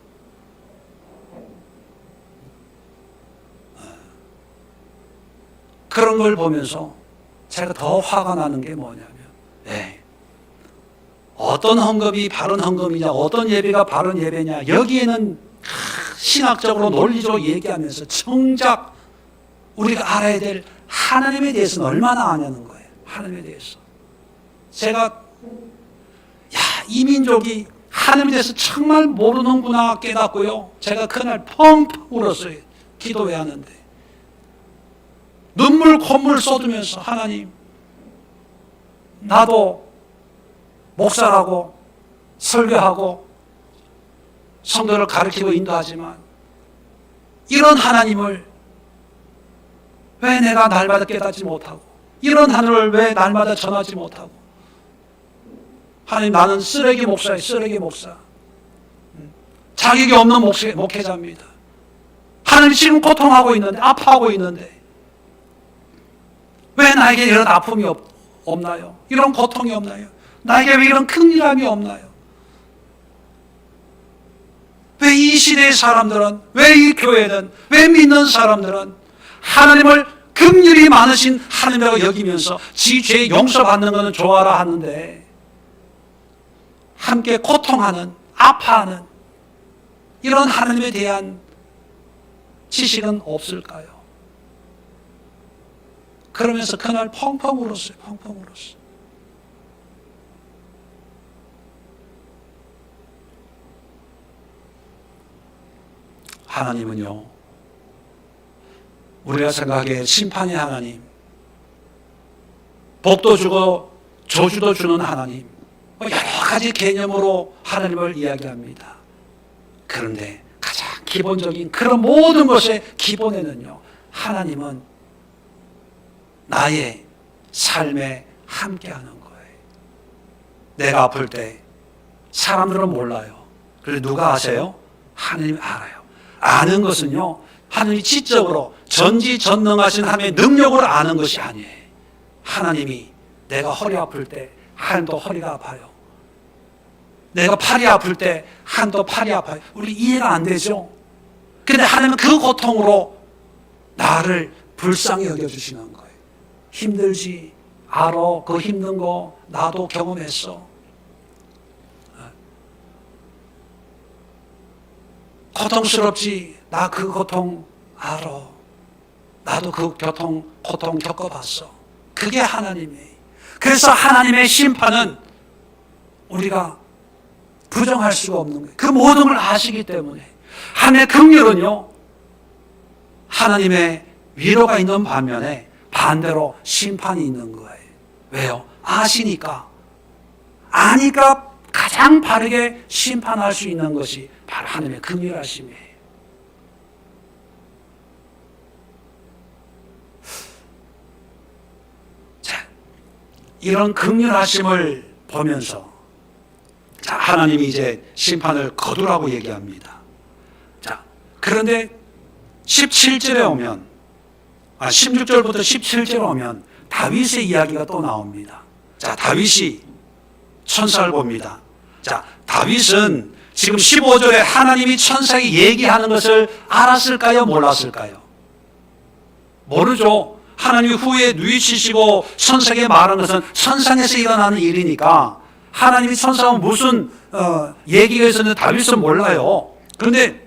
그런 걸 보면서 제가 더 화가 나는 게 뭐냐면, 어떤 헌금이 바른 헌금이냐, 어떤 예배가 바른 예배냐, 여기에는 신학적으로 논리적으로 얘기하면서 정작 우리가 알아야 될 하나님에 대해서는 얼마나 아냐는 거예요. 하나님에 대해서. 제가 이 민족이 하나님에 대해서 정말 모르는구나 깨닫고요, 제가 그날 펑펑 울었어요. 기도회 하는데 눈물 콧물 쏟으면서, 하나님, 나도 목사라고 설교하고 성도를 가르치고 인도하지만 이런 하나님을 왜 내가 날마다 깨닫지 못하고, 이런 하늘을 왜 날마다 전하지 못하고. 하나님, 나는 쓰레기 목사예요. 쓰레기 목사. 자격이 없는 목회자입니다. 하나님, 지금 고통하고 있는데, 아파하고 있는데 왜 나에게 이런 아픔이 없나요? 이런 고통이 없나요? 나에게 왜 이런 큰일함이 없나요? 왜 이 시대의 사람들은, 왜 이 교회는, 왜 믿는 사람들은 하나님을 긍휼이 많으신 하나님이라고 여기면서 지 죄 용서받는 것은 좋아라 하는데, 함께 고통하는, 아파하는 이런 하나님에 대한 지식은 없을까요? 그러면서 그날 펑펑 울었어요. 펑펑 울었어요. 하나님은요, 우리가 생각하기에 심판의 하나님, 복도 주고 저주도 주는 하나님, 여러 가지 개념으로 하나님을 이야기합니다. 그런데 가장 기본적인 그런 모든 것의 기본에는요, 하나님은 나의 삶에 함께하는 거예요. 내가 아플 때 사람들은 몰라요. 그런데 누가 아세요? 하나님이 알아요. 아는 것은요, 하나님이 지적으로 전지전능하신 하나님의 능력으로 아는 것이 아니에요. 하나님이 내가 허리 아플 때 하나님도 허리가 아파요. 내가 팔이 아플 때 하나님도 팔이 아파요. 우리 이해가 안 되죠? 근데 하나님은 그 고통으로 나를 불쌍히 여겨주시는 거예요. 힘들지? 알아. 그 힘든 거 나도 경험했어. 고통스럽지? 나 그 고통 알아. 나도 그 고통 겪어봤어. 그게 하나님이에요. 그래서 하나님의 심판은 우리가 부정할 수가 없는 거예요. 그 모든 걸 아시기 때문에. 하나님의 긍휼은요, 하나님의 위로가 있는 반면에 반대로 심판이 있는 거예요. 왜요? 아시니까. 아니까 가장 바르게 심판할 수 있는 것이 바로 하나님의 긍휼하심이에요. 자, 이런 긍휼하심을 보면서 자, 하나님이 이제 심판을 거두라고 얘기합니다. 자, 그런데 17절에 오면 16절부터 17절에 오면 다윗의 이야기가 또 나옵니다. 자, 다윗이 천사를 봅니다. 자, 다윗은 지금 15절에 하나님이 천사에게 얘기하는 것을 알았을까요? 몰랐을까요? 모르죠. 하나님이 후에 누이치시고 천사에게 말한 것은 천상에서 일어나는 일이니까 하나님이 천사가 무슨 얘기가 있었는데 다윗은 몰라요. 그런데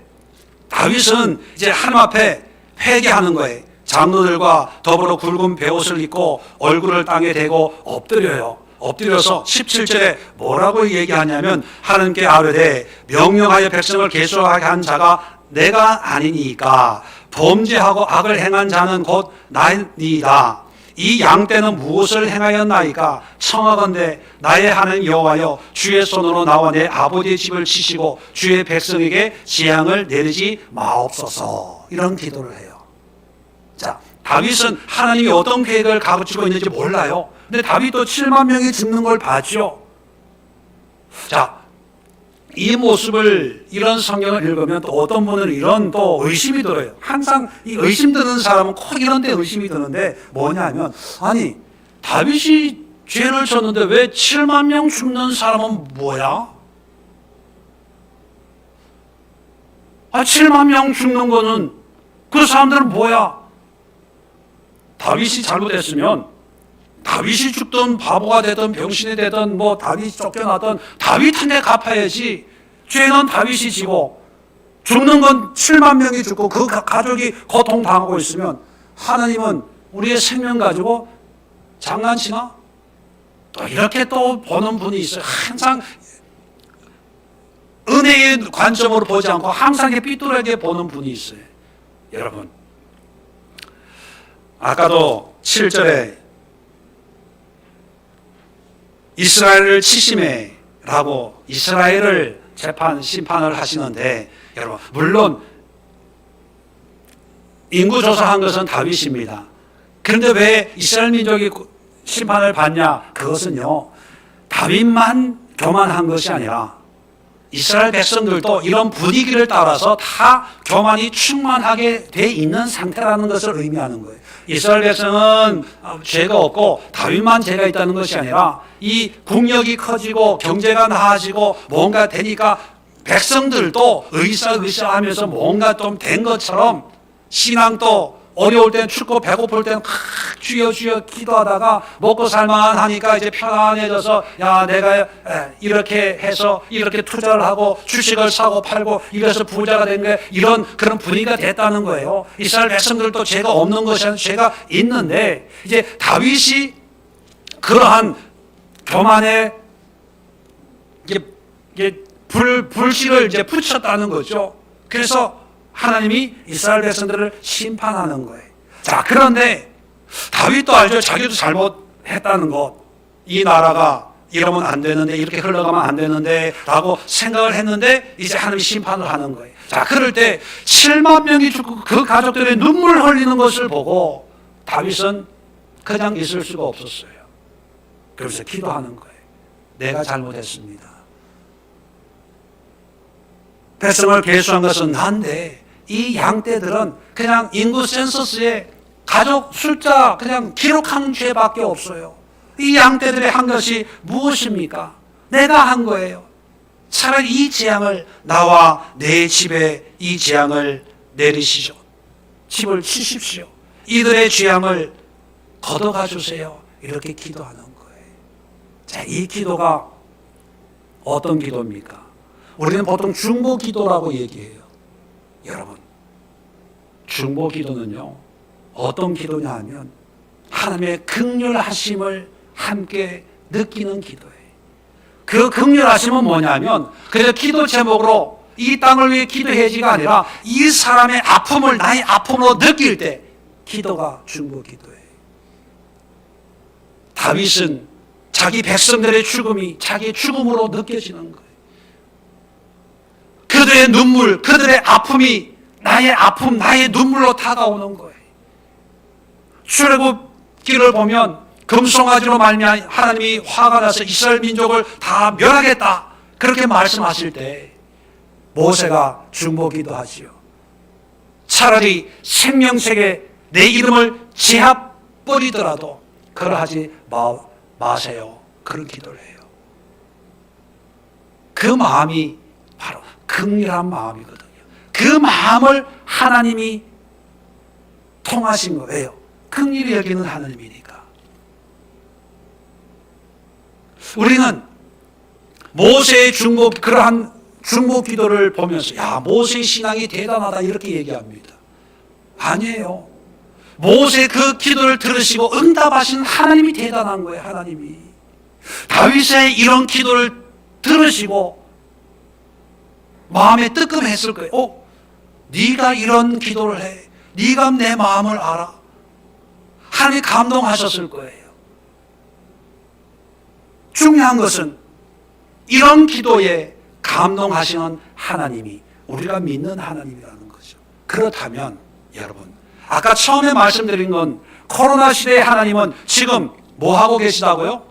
다윗은 이제 하나님 앞에 회개하는 거예요. 장로들과 더불어 굵은 베옷을 입고 얼굴을 땅에 대고 엎드려요. 엎드려서 17절에 뭐라고 얘기하냐면 하나님께 아뢰되 명령하여 백성을 계수하게 한 자가 내가 아니니까 범죄하고 악을 행한 자는 곧 나이다. 이 양떼는 무엇을 행하였나이까? 청하건대 나의 하나님 여호와여 주의 손으로 나와 내 아버지의 집을 치시고 주의 백성에게 재앙을 내리지 마옵소서. 이런 기도를 해요. 자, 다윗은 하나님이 어떤 계획을 가르치고 있는지 몰라요. 근데 다윗도 7만 명이 죽는 걸 봤죠. 자, 이 모습을 이런 성경을 읽으면 또 어떤 분은 이런 또 의심이 들어요. 항상 이 의심 드는 사람은 꼭 이런 데 의심이 드는데 뭐냐면 아니 다윗이 죄를 졌는데 왜 7만 명 죽는 사람은 뭐야? 7만 명 죽는 거는 그 사람들은 뭐야? 다윗이 잘못했으면 다윗이 죽든 바보가 되든 병신이 되든 뭐 다윗이 쫓겨나든 다윗한테 갚아야지. 죄는 다윗이 지고 죽는 건 7만 명이 죽고 그 가족이 고통당하고 있으면 하나님은 우리의 생명 가지고 장난치나? 또 이렇게 또 보는 분이 있어요. 항상 은혜의 관점으로 보지 않고 항상 삐뚤하게 보는 분이 있어요. 여러분, 아까도 7절에 이스라엘을 치심해라고 이스라엘을 심판을 하시는데 여러분 물론 인구조사한 것은 다윗입니다. 그런데 왜 이스라엘 민족이 심판을 받냐? 그것은요 다윗만 교만한 것이 아니라 이스라엘 백성들도 이런 분위기를 따라서 다 교만이 충만하게 돼 있는 상태라는 것을 의미하는 거예요. 이스라엘 백성은 죄가 없고 다윗만 죄가 있다는 것이 아니라 이 국력이 커지고 경제가 나아지고 뭔가 되니까 백성들도 의사하면서 뭔가 좀 된 것처럼 신앙도 어려울 때는 춥고 배고플 때는 주여 주여 기도하다가 먹고 살만 하니까 이제 편안해져서 야 내가 이렇게 해서 이렇게 투자를 하고 주식을 사고 팔고 이래서 부자가 된 게 이런 그런 분위기가 됐다는 거예요. 이스라엘 백성들도 죄가 없는 것이 아니라 죄가 있는데 이제 다윗이 그러한 교만에 불씨를 이제 붙였다는 거죠. 그래서 하나님이 이스라엘 백성들을 심판하는 거예요. 자, 그런데 다윗도 알죠. 자기도 잘못했다는 것. 이 나라가 이러면 안 되는데 이렇게 흘러가면 안 되는데 라고 생각을 했는데 이제 하나님이 심판을 하는 거예요. 자, 그럴 때 7만 명이 죽고 그 가족들의 눈물 흘리는 것을 보고 다윗은 그냥 있을 수가 없었어요. 그래서 기도하는 거예요. 내가 잘못했습니다. 백성을 계수한 것은 난데 이 양떼들은 그냥 인구 센서스에 가족 숫자 그냥 기록한 죄밖에 없어요. 이 양떼들이 한 것이 무엇입니까? 내가 한 거예요. 차라리 이 재앙을 나와 내 집에 이 재앙을 내리시죠. 집을 치십시오. 이들의 죄악을 걷어가 주세요. 이렇게 기도하는 거예요. 자, 이 기도가 어떤 기도입니까? 우리는 보통 중보 기도라고 얘기해요. 여러분, 중보 기도는요, 어떤 기도냐 하면 하나님의 긍휼하심을 함께 느끼는 기도예요. 그 긍휼하심은 뭐냐면 그래서 기도 제목으로 이 땅을 위해 기도해야지가 아니라 이 사람의 아픔을 나의 아픔으로 느낄 때 기도가 중보 기도예요. 다윗은 자기 백성들의 죽음이 자기의 죽음으로 느껴지는 거예요. 그들의 눈물, 그들의 아픔이 나의 아픔, 나의 눈물로 다가오는 거예요. 출애굽기를 보면 금송아지로 말미암아 하나님이 화가 나서 이스라엘 민족을 다 멸하겠다 그렇게 말씀하실 때 모세가 중보기도하지요. 차라리 생명책에 내 이름을 제압버리더라도 그러하지 마세요. 그런 기도를 해요. 그 마음이 바로 긍휼한 마음이거든요. 그 마음을 하나님이 통하신 거예요. 긍휼히 여기는 하나님이니까. 우리는 모세의 그러한 중보 기도를 보면서 야, 모세의 신앙이 대단하다 이렇게 얘기합니다. 아니에요. 모세 그 기도를 들으시고 응답하신 하나님이 대단한 거예요. 하나님이 다윗의 이런 기도를 들으시고 마음에 뜨끔했을 거예요. 네가 이런 기도를 해. 네가 내 마음을 알아. 하나님이 감동하셨을 거예요. 중요한 것은 이런 기도에 감동하시는 하나님이 우리가 믿는 하나님이라는 거죠. 그렇다면 여러분, 아까 처음에 말씀드린 건 코로나 시대의 하나님은 지금 뭐 하고 계시다고요?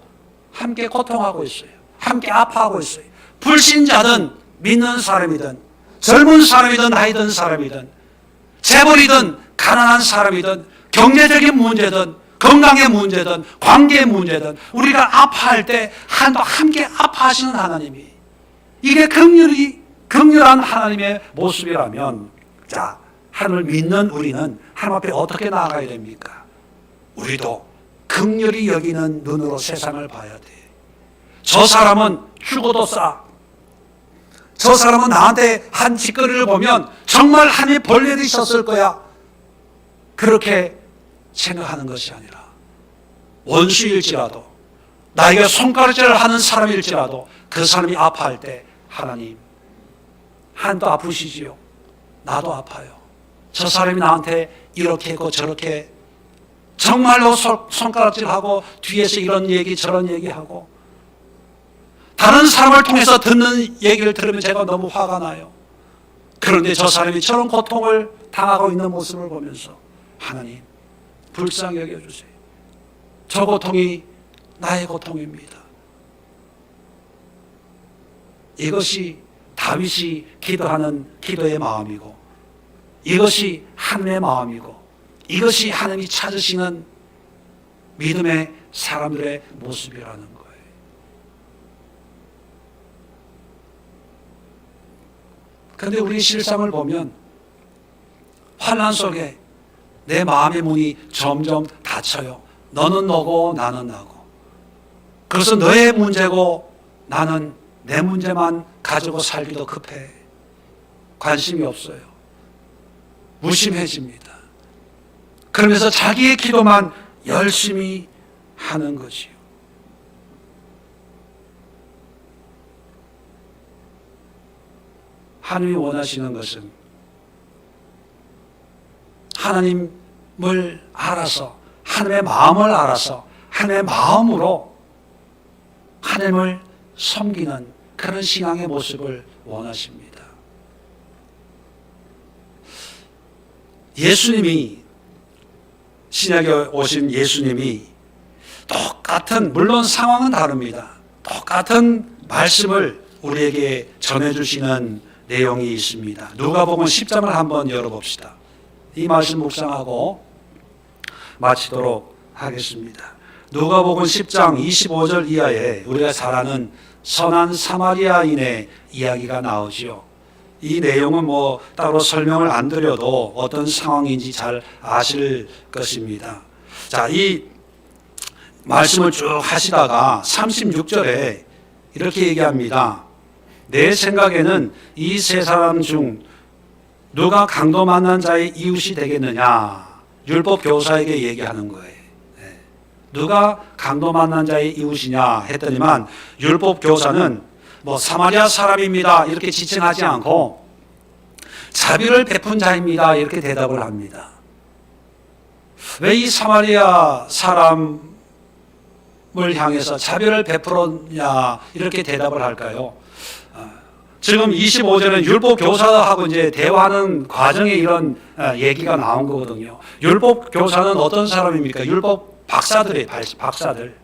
함께 고통하고 있어요. 함께 아파하고 있어요. 불신자든 믿는 사람이든 젊은 사람이든 나이 든 사람이든 재벌이든 가난한 사람이든 경제적인 문제든 건강의 문제든 관계의 문제든 우리가 아파할 때 함께 아파하시는 하나님이 이게 긍휼한 하나님의 모습이라면 자, 하나님을 믿는 우리는 하나님 앞에 어떻게 나아가야 됩니까? 우리도 긍휼히 여기는 눈으로 세상을 봐야 돼. 저 사람은 죽어도 싸. 저 사람은 나한테 한 짓거리를 보면 정말 하나님이 벌 내리셨을 거야. 그렇게 생각하는 것이 아니라 원수일지라도 나에게 손가락질을 하는 사람일지라도 그 사람이 아파할 때 하나님, 하나님도 아프시지요. 나도 아파요. 저 사람이 나한테 이렇게 했고 저렇게 정말로 손가락질하고 뒤에서 이런 얘기 저런 얘기하고 다른 사람을 통해서 듣는 얘기를 들으면 제가 너무 화가 나요. 그런데 저 사람이 저런 고통을 당하고 있는 모습을 보면서 하나님 불쌍히 여겨주세요. 저 고통이 나의 고통입니다. 이것이 다윗이 기도하는 기도의 마음이고 이것이 하나님의 마음이고 이것이 하나님이 찾으시는 믿음의 사람들의 모습이라는 거예요. 그런데 우리 실상을 보면 환난 속에 내 마음의 문이 점점 닫혀요. 너는 너고 나는 나고. 그래서 너의 문제고 나는 내 문제만 가지고 살기도 급해. 관심이 없어요. 무심해집니다. 그러면서 자기의 기도만 열심히 하는 것이요. 하나님이 원하시는 것은 하나님을 알아서 하나님의 마음을 알아서 하나님의 마음으로 하나님을 섬기는 그런 신앙의 모습을 원하십니다. 예수님이 신약에 오신 예수님이 똑같은 물론 상황은 다릅니다. 똑같은 말씀을 우리에게 전해주시는 내용이 있습니다. 누가복음 10장을 한번 열어봅시다. 이 말씀 묵상하고 마치도록 하겠습니다. 누가복음 10장 25절 이하에 우리가 잘 아는 선한 사마리아인의 이야기가 나오지요. 이 내용은 뭐 따로 설명을 안 드려도 어떤 상황인지 잘 아실 것입니다. 자, 이 말씀을 쭉 하시다가 36절에 이렇게 얘기합니다. 내 생각에는 이 세 사람 중 누가 강도 만난 자의 이웃이 되겠느냐? 율법 교사에게 얘기하는 거예요. 누가 강도 만난 자의 이웃이냐 했더니만 율법 교사는 뭐 사마리아 사람입니다 이렇게 지칭하지 않고 자비를 베푼 자입니다 이렇게 대답을 합니다. 왜 이 사마리아 사람을 향해서 자비를 베풀었냐 이렇게 대답을 할까요? 지금 25절은 율법 교사하고 이제 대화하는 과정에 이런 얘기가 나온 거거든요. 율법 교사는 어떤 사람입니까? 율법 박사들이에요. 박사들.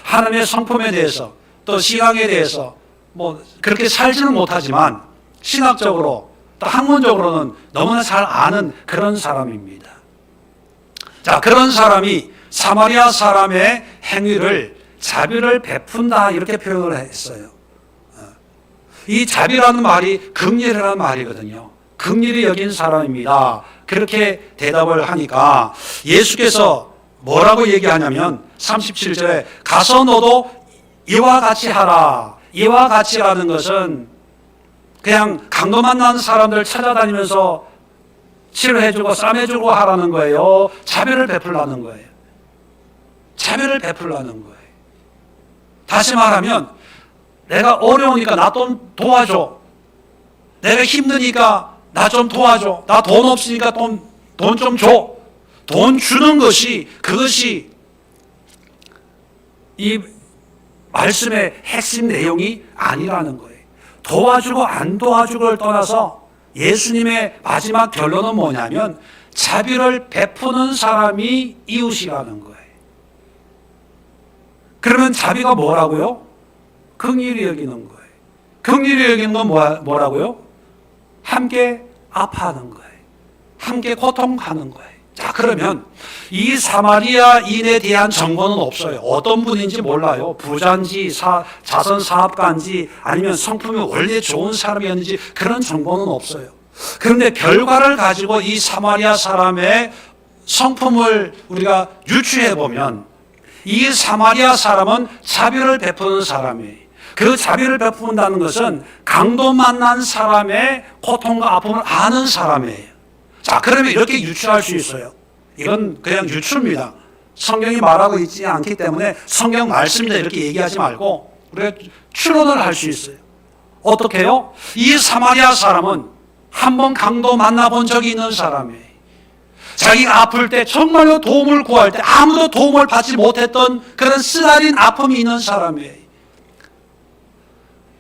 하나님의 성품에 대해서 또 신앙에 대해서 뭐 그렇게 살지는 못하지만 신학적으로 또 학문적으로는 너무나 잘 아는 그런 사람입니다. 자, 그런 사람이 사마리아 사람의 행위를 자비를 베푼다 이렇게 표현을 했어요. 이 자비라는 말이 긍휼이라는 말이거든요. 긍휼히 여긴 사람입니다. 그렇게 대답을 하니까 예수께서 뭐라고 얘기하냐면 37절에 가서 너도 이와 같이 하라. 이와 같이라는 것은 그냥 강도 만난 사람들 찾아다니면서 치료해주고 싸매주고 하라는 거예요. 자비를 베풀라는 거예요. 자비를 베풀라는 거예요. 다시 말하면 내가 어려우니까 나 좀 도와줘. 내가 힘드니까 나 좀 도와줘. 나 돈 없으니까 돈 좀 줘. 돈 주는 것이 그것이 이 말씀의 핵심 내용이 아니라는 거예요. 도와주고 안 도와주고를 떠나서 예수님의 마지막 결론은 뭐냐면 자비를 베푸는 사람이 이웃이라는 거예요. 그러면 자비가 뭐라고요? 긍휼히 여기는 거예요. 긍휼히 여기는 건 뭐라고요? 함께 아파하는 거예요. 함께 고통하는 거예요. 자, 그러면 이 사마리아인에 대한 정보는 없어요. 어떤 분인지 몰라요. 부자인지 자선 사업가인지 아니면 성품이 원래 좋은 사람이었는지 그런 정보는 없어요. 그런데 결과를 가지고 이 사마리아 사람의 성품을 우리가 유추해 보면 이 사마리아 사람은 자비를 베푸는 사람이에요. 그 자비를 베푼다는 것은 강도 만난 사람의 고통과 아픔을 아는 사람이에요. 자, 그러면 이렇게 유추할 수 있어요. 이건 그냥 유추입니다. 성경이 말하고 있지 않기 때문에 성경 말씀이다 이렇게 얘기하지 말고 우리가 추론을 할 수 있어요. 어떻게 해요? 이 사마리아 사람은 한번 강도 만나본 적이 있는 사람이에요. 자기가 아플 때 정말로 도움을 구할 때 아무도 도움을 받지 못했던 그런 쓰라린 아픔이 있는 사람이에요.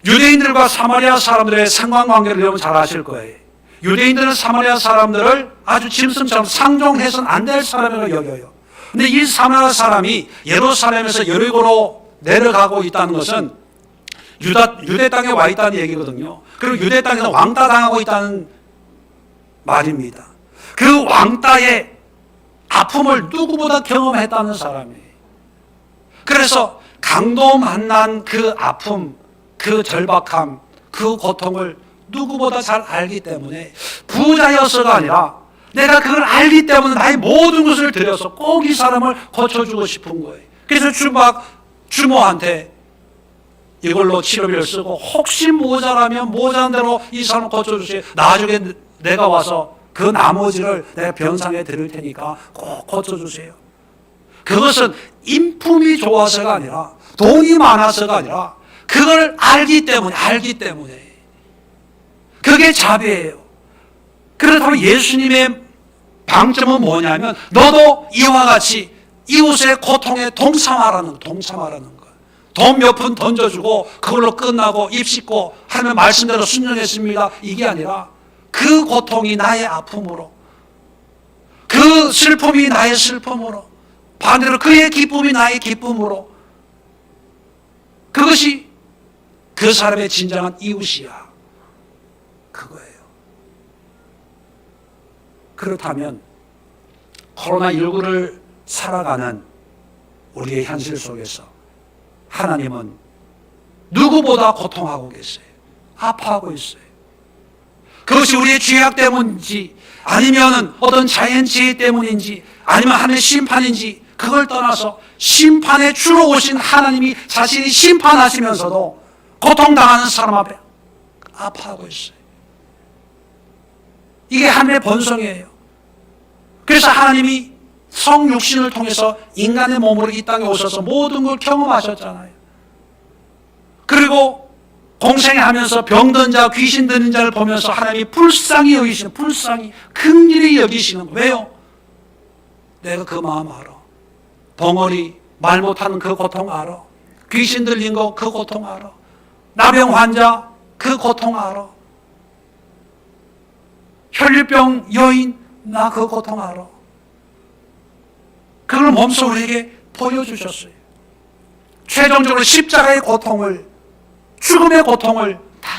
유대인들과 사마리아 사람들의 상관관계를 여러분 잘 아실 거예요. 유대인들은 사마리아 사람들을 아주 짐승처럼 상종해서는 안 될 사람이라고 여겨요. 근데 이 사마리아 사람이 예루살렘에서 여리고로 내려가고 있다는 것은 유대 땅에 와 있다는 얘기거든요. 그리고 유대 땅에서 왕따 당하고 있다는 말입니다. 그 왕따의 아픔을 누구보다 경험했다는 사람이에요. 그래서 강도 만난 그 아픔, 그 절박함, 그 고통을 누구보다 잘 알기 때문에 부자여서가 아니라 내가 그걸 알기 때문에 나의 모든 것을 들여서 꼭 이 사람을 고쳐주고 싶은 거예요. 그래서 주모한테 이걸로 치료비를 쓰고 혹시 모자라면 모자란 대로 이 사람을 고쳐주세요. 나중에 내가 와서 그 나머지를 내가 변상해 드릴 테니까 꼭 고쳐주세요. 그것은 인품이 좋아서가 아니라 돈이 많아서가 아니라 그걸 알기 때문에 그게 자비예요. 그렇다면 예수님의 방점은 뭐냐면 너도 이와 같이 이웃의 고통에 동참하라는 거예요. 돈 몇 푼 던져주고 그걸로 끝나고 입 씻고 하는 말씀대로 순종했습니다. 이게 아니라 그 고통이 나의 아픔으로, 그 슬픔이 나의 슬픔으로, 반대로 그의 기쁨이 나의 기쁨으로, 그것이 그 사람의 진정한 이웃이야. 그거예요. 그렇다면 코로나19를 살아가는 우리의 현실 속에서 하나님은 누구보다 고통하고 계세요. 아파하고 있어요. 그것이 우리의 죄악 때문인지 아니면 어떤 자연재해 때문인지 아니면 하나님의 심판인지 그걸 떠나서 심판에 주로 오신 하나님이 자신이 심판하시면서도 고통당하는 사람 앞에 아파하고 있어요. 이게 하나님의 본성이에요. 그래서 하나님이 성육신을 통해서 인간의 몸으로 이 땅에 오셔서 모든 걸 경험하셨잖아요. 그리고 공생하면서 병든 자, 귀신 들린 자를 보면서 하나님이 불쌍히 여기시는, 불쌍히 긍휼히 여기시는. 왜요? 내가 그 마음 알아. 덩어리 말 못하는 그 고통 알아. 귀신 들린 거 그 고통 알아. 나병 환자 그 고통 알아. 혈류병 여인 나 그 고통 알아. 그걸 몸소 우리에게 보여주셨어요. 최종적으로 십자가의 고통을, 죽음의 고통을 다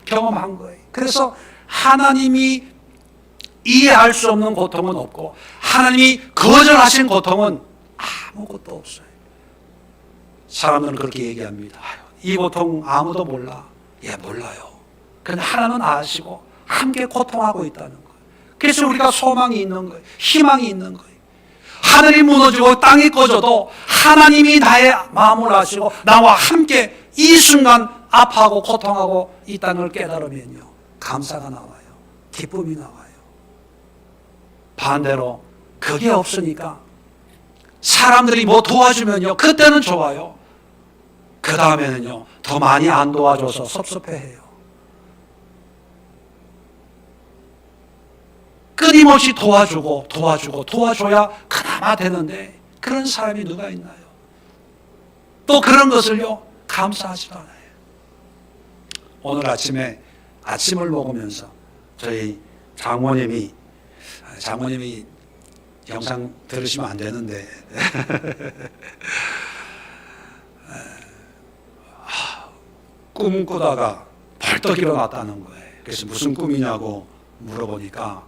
경험한 거예요. 그래서 하나님이 이해할 수 없는 고통은 없고 하나님이 거절하신 고통은 아무것도 없어요. 사람들은 그렇게 얘기합니다. 이 고통 아무도 몰라. 예, 몰라요. 그런데 하나님은 아시고 함께 고통하고 있다는 거예요. 그래서 우리가 소망이 있는 거예요. 희망이 있는 거예요. 하늘이 무너지고 땅이 꺼져도 하나님이 나의 마음을 아시고 나와 함께 이 순간 아파하고 고통하고 있다는 걸 깨달으면요, 감사가 나와요. 기쁨이 나와요. 반대로 그게 없으니까 사람들이 뭐 도와주면요, 그때는 좋아요. 그 다음에는요, 더 많이 안 도와줘서 섭섭해해요. 끊임없이 도와줘야 그나마 되는데 그런 사람이 누가 있나요? 또 그런 것을요, 감사하지도 않아요. 오늘 아침에 아침을 먹으면서 저희 장모님이 영상 들으시면 안 되는데 꿈 꾸다가 벌떡 일어났다는 거예요. 그래서 무슨 꿈이냐고 물어보니까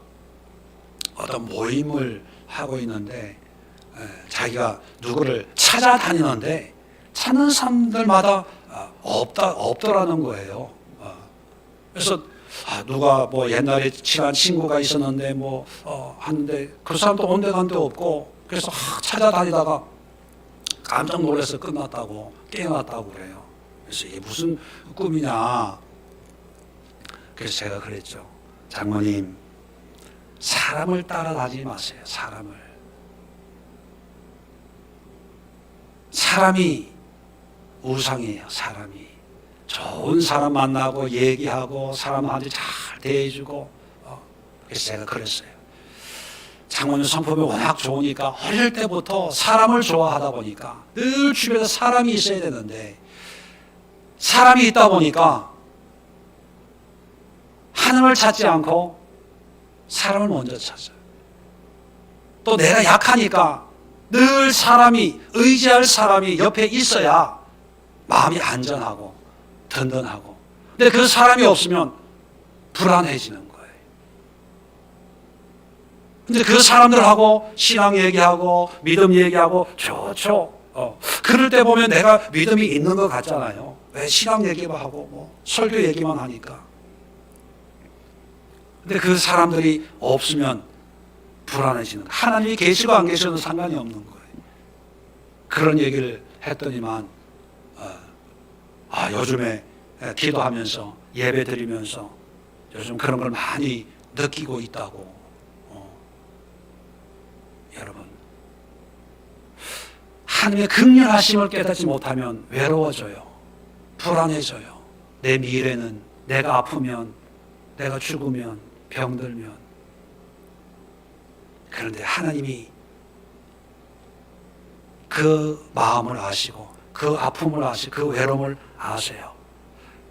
어떤 모임을 하고 있는데 자기가 누구를 찾아다니는데 찾는 사람들마다 없더라는 거예요. 그래서 누가 뭐 옛날에 친한 친구가 있었는데 하는데 그 사람도 온데간데 없고, 그래서 찾아다니다가 깜짝 놀라서 끝났다고, 깨어났다고 그래요. 그래서 이게 무슨 꿈이냐. 그래서 제가 그랬죠. 장모님, 사람을 따라다니지 마세요. 사람이 우상이에요. 사람이 좋은 사람 만나고 얘기하고 사람한테 잘 대해주고. 그래서 제가 그랬어요. 장모님 성품이 워낙 좋으니까 어릴 때부터 사람을 좋아하다 보니까 늘 주변에 사람이 있어야 되는데 사람이 있다 보니까 하나님을 찾지 않고 사람을 먼저 찾아요. 또 내가 약하니까 늘 의지할 사람이 옆에 있어야 마음이 안전하고 든든하고. 근데 그 사람이 없으면 불안해지는 거예요. 근데 그 사람들하고 신앙 얘기하고 믿음 얘기하고 좋죠. 그럴 때 보면 내가 믿음이 있는 것 같잖아요. 왜 신앙 얘기만 하고 설교 얘기만 하니까. 근데 그 사람들이 없으면 불안해지는 거예요. 하나님이 계시고 안 계셔도 상관이 없는 거예요. 그런 얘기를 했더니만 요즘에 기도하면서 예배 드리면서 요즘 그런 걸 많이 느끼고 있다고. 여러분, 하나님의 긍휼하심을 깨닫지 못하면 외로워져요. 불안해져요. 내 미래는, 내가 아프면, 내가 죽으면, 병들면. 그런데 하나님이 그 마음을 아시고 그 아픔을 아시고 그 외로움을 아세요.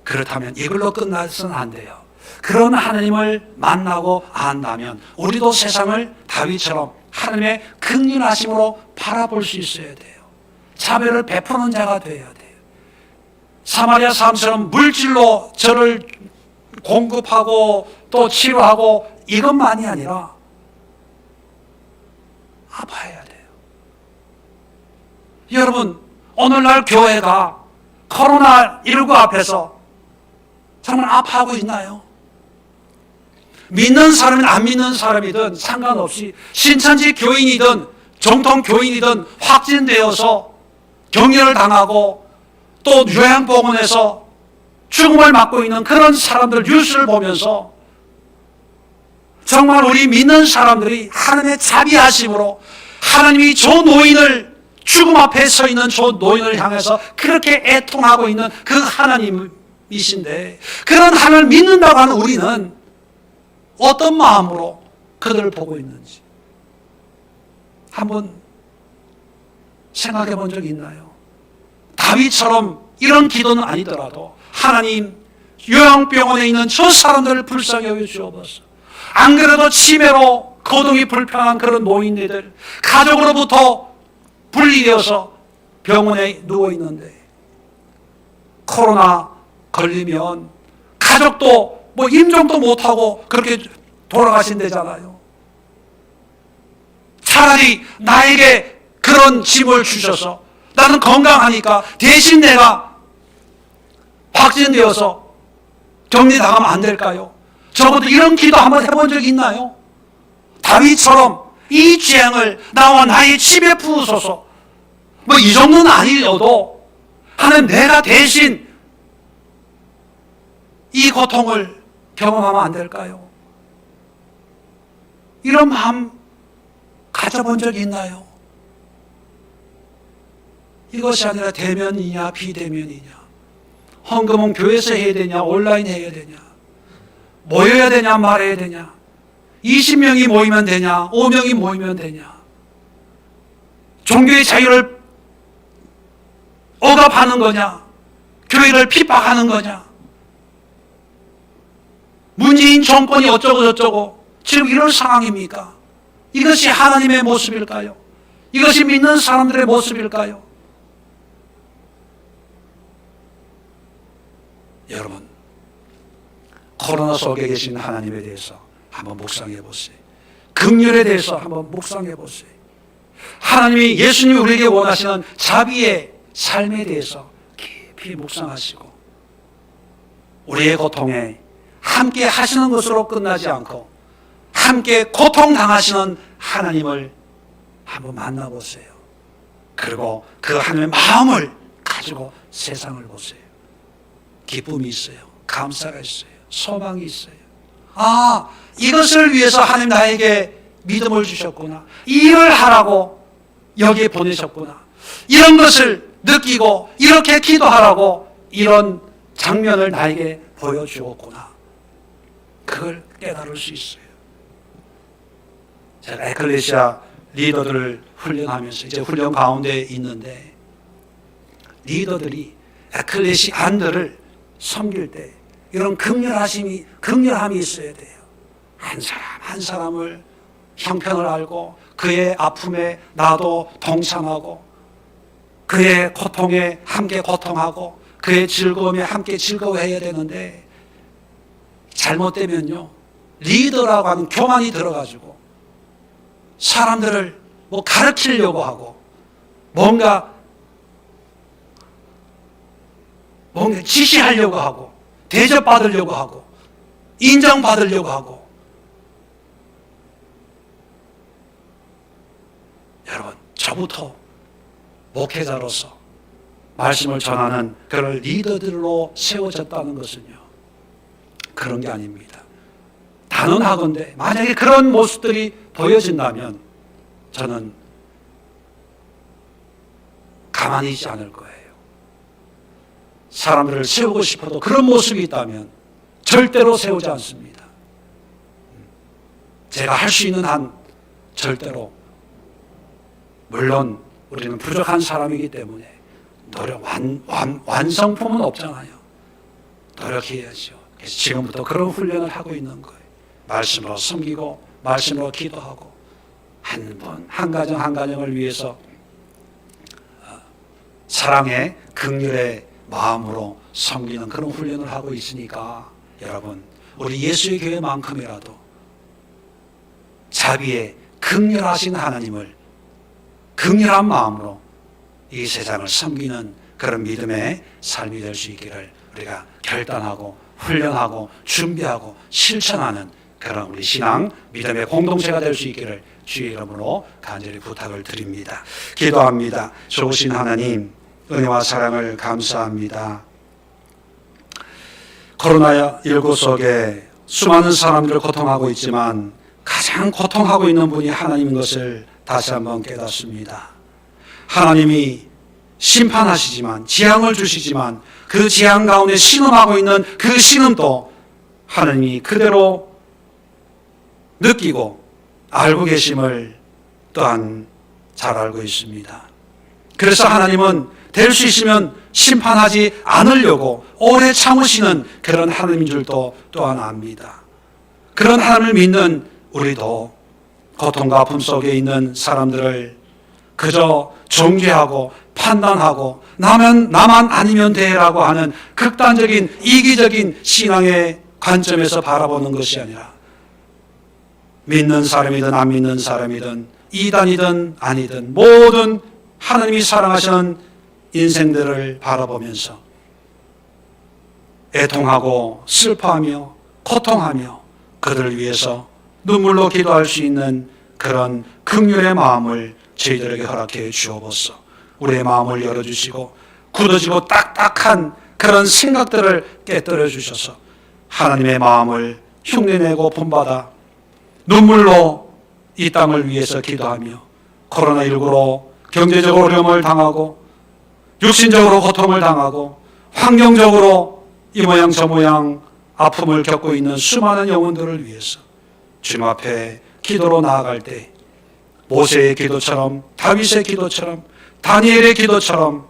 그렇다면 이걸로 끝나서는 안 돼요. 그런 하나님을 만나고 안다면 우리도 세상을 다윗처럼 하나님의 긍휼하심으로 바라볼 수 있어야 돼요. 자비를 베푸는 자가 되어야 돼요. 사마리아 사람처럼 물질로 저를 공급하고 또 치료하고 이것만이 아니라 아파야 돼요. 여러분, 오늘날 교회가 코로나19 앞에서 정말 아파하고 있나요? 믿는 사람이든 안 믿는 사람이든 상관없이 신천지 교인이든 정통 교인이든 확진되어서 격리를 당하고 또 요양병원에서 죽음을 맞고 있는 그런 사람들 뉴스를 보면서 정말 우리 믿는 사람들이 하나님의 자비하심으로 하나님이 저 노인을 죽음 앞에 서 있는 저 노인을 향해서 그렇게 애통하고 있는 그 하나님이신데 그런 하나님을 믿는다고 하는 우리는 어떤 마음으로 그들을 보고 있는지 한번 생각해 본 적이 있나요? 다윗처럼 이런 기도는 아니더라도 하나님 요양병원에 있는 저 사람들을 불쌍히 여겨 주옵소서. 안 그래도 치매로 거동이 불편한 그런 노인들 가족으로부터 분리되어서 병원에 누워 있는데 코로나 걸리면 가족도 뭐 임종도 못하고 그렇게 돌아가신대잖아요. 차라리 나에게 그런 짐을 주셔서 나는 건강하니까 대신 내가 확진되어서 격리당하면 안 될까요? 적어도 이런 기도 한번 해본 적 있나요? 다윗처럼 이 재앙을 나와 나의 집에 부으소서. 뭐 이 정도는 아니어도 하나님 내가 대신 이 고통을 경험하면 안 될까요? 이런 마음 가져본 적이 있나요? 이것이 아니라 대면이냐 비대면이냐, 헌금은 교회에서 해야 되냐 온라인 해야 되냐, 모여야 되냐 말해야 되냐, 20명이 모이면 되냐 5명이 모이면 되냐, 종교의 자유를 억압하는 거냐 교회를 핍박하는 거냐, 문재인 정권이 어쩌고 저쩌고 지금 이런 상황입니까? 이것이 하나님의 모습일까요? 이것이 믿는 사람들의 모습일까요? 여러분, 코로나 속에 계신 하나님에 대해서 한번 묵상해 보세요. 긍휼에 대해서 한번 묵상해 보세요. 하나님이 예수님이 우리에게 원하시는 자비의 삶에 대해서 깊이 묵상하시고 우리의 고통에 함께 하시는 것으로 끝나지 않고 함께 고통당하시는 하나님을 한번 만나보세요. 그리고 그 하나님의 마음을 가지고 세상을 보세요. 기쁨이 있어요. 감사가 있어요. 소망이 있어요. 아, 이것을 위해서 하나님 나에게 믿음을 주셨구나. 일을 하라고 여기에 보내셨구나. 이런 것을 느끼고 이렇게 기도하라고 이런 장면을 나에게 보여주었구나. 그걸 깨달을 수 있어요. 제가 에클레시아 리더들을 훈련하면서 이제 훈련 가운데 있는데 리더들이 에클레시안들을 섬길 때 이런 긍휼함이 있어야 돼요. 한 사람 한 사람을 형편을 알고 그의 아픔에 나도 동참하고 그의 고통에 함께 고통하고 그의 즐거움에 함께 즐거워해야 되는데 잘못되면요 리더라고 하는 교만이 들어가지고 사람들을 뭐 가르치려고 하고 뭔가 지시하려고 하고 대접받으려고 하고 인정받으려고 하고. 여러분, 저부터 목회자로서 말씀을 전하는 그런 리더들로 세워졌다는 것은요 그런 게 아닙니다. 단언하건대 만약에 그런 모습들이 보여진다면 저는 가만히 있지 않을 거예요. 사람들을 세우고 싶어도 그런 모습이 있다면 절대로 세우지 않습니다. 제가 할 수 있는 한 절대로, 물론 우리는 부족한 사람이기 때문에 완성품은 없잖아요. 노력해야죠. 그래서 지금부터 그런 훈련을 하고 있는 거예요. 말씀으로 섬기고 말씀으로 기도하고 한 가정 한 가정을 위해서 사랑의 긍휼의 마음으로 섬기는 그런 훈련을 하고 있으니까 여러분, 우리 예수의 교회만큼이라도 자비의 긍휼하신 하나님을 긍휼한 마음으로 이 세상을 섬기는 그런 믿음의 삶이 될 수 있기를 우리가 결단하고 훈련하고 준비하고 실천하는 그런 우리 신앙, 믿음의 공동체가 될 수 있기를 주의 이름으로 간절히 부탁을 드립니다. 기도합니다. 좋으신 하나님, 은혜와 사랑을 감사합니다. 코로나19 속에 수많은 사람들을 고통하고 있지만 가장 고통하고 있는 분이 하나님인 것을 다시 한번 깨닫습니다. 하나님이 심판하시지만, 재앙을 주시지만 그 재앙 가운데 신음하고 있는 그 신음도 하나님이 그대로 느끼고 알고 계심을 또한 잘 알고 있습니다. 그래서 하나님은 될 수 있으면 심판하지 않으려고 오래 참으시는 그런 하나님인 줄도 또한 압니다. 그런 하나님을 믿는 우리도 고통과 아픔 속에 있는 사람들을 그저 정죄하고 판단하고 나만 아니면 돼라고 하는 극단적인 이기적인 신앙의 관점에서 바라보는 것이 아니라 믿는 사람이든 안 믿는 사람이든 이단이든 아니든 모든 하나님이 사랑하시는 인생들을 바라보면서 애통하고 슬퍼하며 고통하며 그들을 위해서 눈물로 기도할 수 있는 그런 긍휼의 마음을 저희들에게 허락해 주옵소서. 우리의 마음을 열어주시고 굳어지고 딱딱한 그런 생각들을 깨뜨려 주셔서 하나님의 마음을 흉내내고 본받아 눈물로 이 땅을 위해서 기도하며 코로나19로 경제적으로 어려움을 당하고 육신적으로 고통을 당하고 환경적으로 이 모양 저 모양 아픔을 겪고 있는 수많은 영혼들을 위해서 주님 앞에 기도로 나아갈 때 모세의 기도처럼 다윗의 기도처럼 다니엘의 기도처럼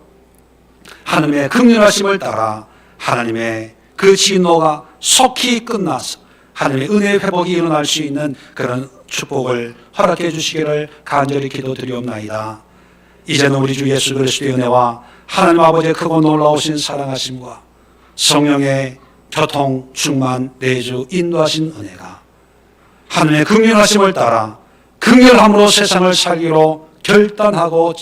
하나님의 긍휼하심을 따라 하나님의 그 진노가 속히 끝나서 하나님의 은혜의 회복이 일어날 수 있는 그런 축복을 허락해 주시기를 간절히 기도드리옵나이다. 이제는 우리 주 예수 그리스도의 은혜와 하나님 아버지의 크고 놀라우신 사랑하심과 성령의 교통, 충만, 내주, 인도하신 은혜가 하나님의 긍휼하심을 따라 긍휼함으로 세상을 살기로 결단하고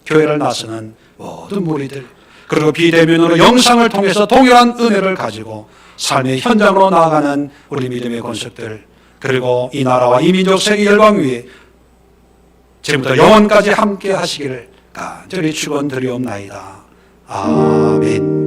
교회를 나서는 모든 무리들, 그리고 비대면으로 영상을 통해서 동일한 은혜를 가지고 삶의 현장으로 나아가는 우리 믿음의 권속들, 그리고 이 나라와 이 민족 세계 열방 위에 지금부터 영원까지 함께 하시기를 간절히 축원드리옵나이다. 아멘.